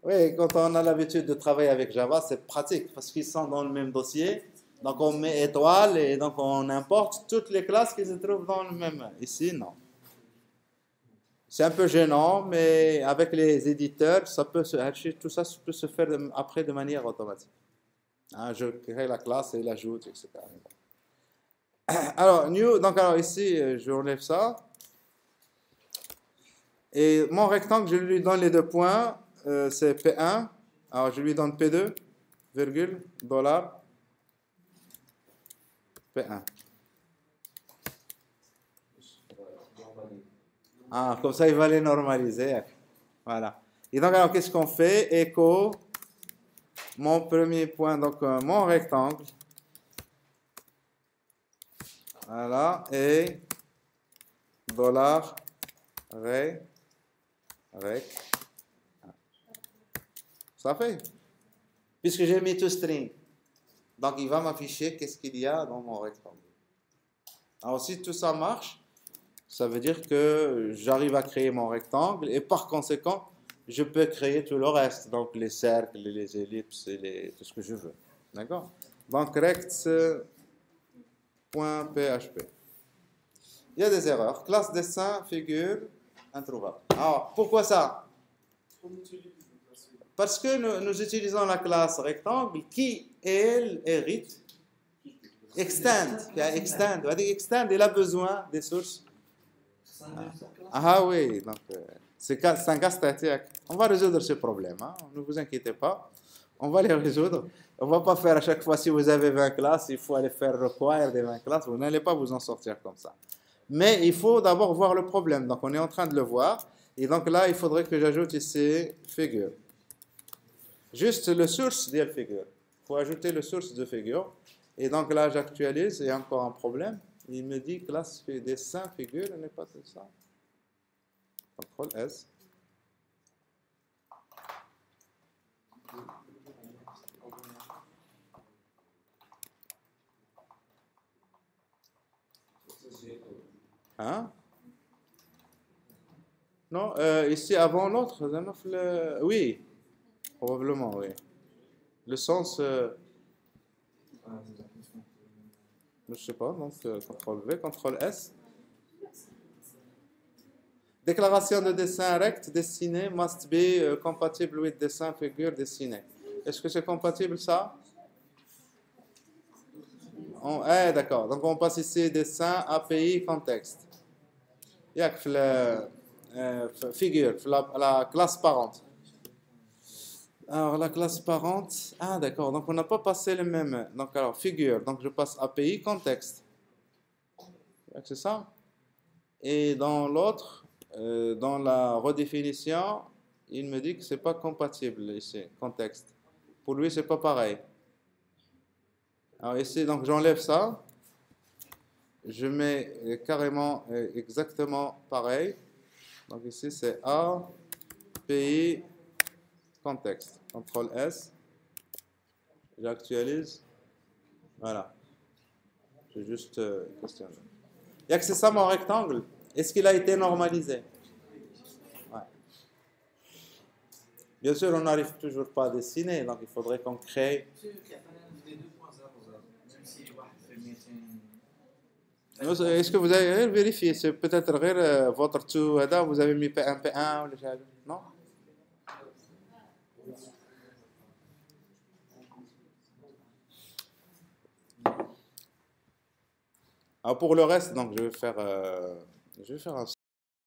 Speaker 1: Oui, quand on a l'habitude de travailler avec Java, c'est pratique parce qu'ils sont dans le même dossier. Donc, on met étoile et donc on importe toutes les classes qui se trouvent dans le même. Ici, non. C'est un peu gênant, mais avec les éditeurs, tout ça peut se faire après de manière automatique. Hein, je crée la classe et l'ajoute, etc. Alors, new, donc alors ici, je enlève ça. Et mon rectangle, je lui donne les 2 points, c'est P1. Alors, je lui donne P2, virgule, dollar, P1. Ah, comme ça, il va les normaliser. Voilà. Et donc, alors, qu'est-ce qu'on fait? Echo, mon premier point, donc mon rectangle. Voilà. Et dollar, rec. Ça fait. Puisque j'ai mis toString. Donc, il va m'afficher qu'est-ce qu'il y a dans mon rectangle. Alors, si tout ça marche, ça veut dire que j'arrive à créer mon rectangle et par conséquent, je peux créer tout le reste. Donc, les cercles, les ellipses, et tout ce que je veux. D'accord? Donc, rects.php. Il y a des erreurs. Classe dessin, figure, introuvable. Alors, pourquoi ça? Parce que nous utilisons la classe rectangle qui, elle, hérite extend. Extend, il a besoin des sources. Ah oui, donc c'est un cas statique. On va résoudre ce problème. Hein? Ne vous inquiétez pas. On va les résoudre. On ne va pas faire à chaque fois, si vous avez 20 classes, il faut aller faire require des 20 classes. Vous n'allez pas vous en sortir comme ça. Mais il faut d'abord voir le problème. Donc on est en train de le voir. Et donc là, il faudrait que j'ajoute ici figure. Juste le source de figure. Il faut ajouter le source de figure. Et donc là, j'actualise. Il y a encore un problème. Il me dit classe dessin figure, n'est pas tout ça. CTRL S. Hein? Non, ici avant l'autre, oui, probablement, oui. Le sens, je ne sais pas, donc CTRL V, CTRL S. Déclaration de dessin rect dessiné must be compatible with dessin figure dessiné. Est-ce que c'est compatible ça? D'accord. Donc on passe ici dessin, API, contexte. Il y a que figure, la classe parente. Alors la classe parente, d'accord. Donc on n'a pas passé le même. Donc alors figure, donc je passe API, contexte. C'est ça. Et dans l'autre, dans la redéfinition, il me dit que c'est pas compatible ici, contexte. Pour lui, c'est pas pareil. Alors ici, donc j'enlève ça. Je mets carrément exactement pareil. Donc ici, c'est API, contexte. CTRL S. J'actualise. Voilà. Je juste questionner. Il y a que c'est ça mon rectangle. Est-ce qu'il a été normalisé? Ouais. Bien sûr, on n'arrive toujours pas à dessiner, donc il faudrait qu'on crée. Est-ce que vous avez vérifié? C'est peut-être votre tout, vous avez mis P1, P1 ou les non? Alors pour le reste, donc je vais faire un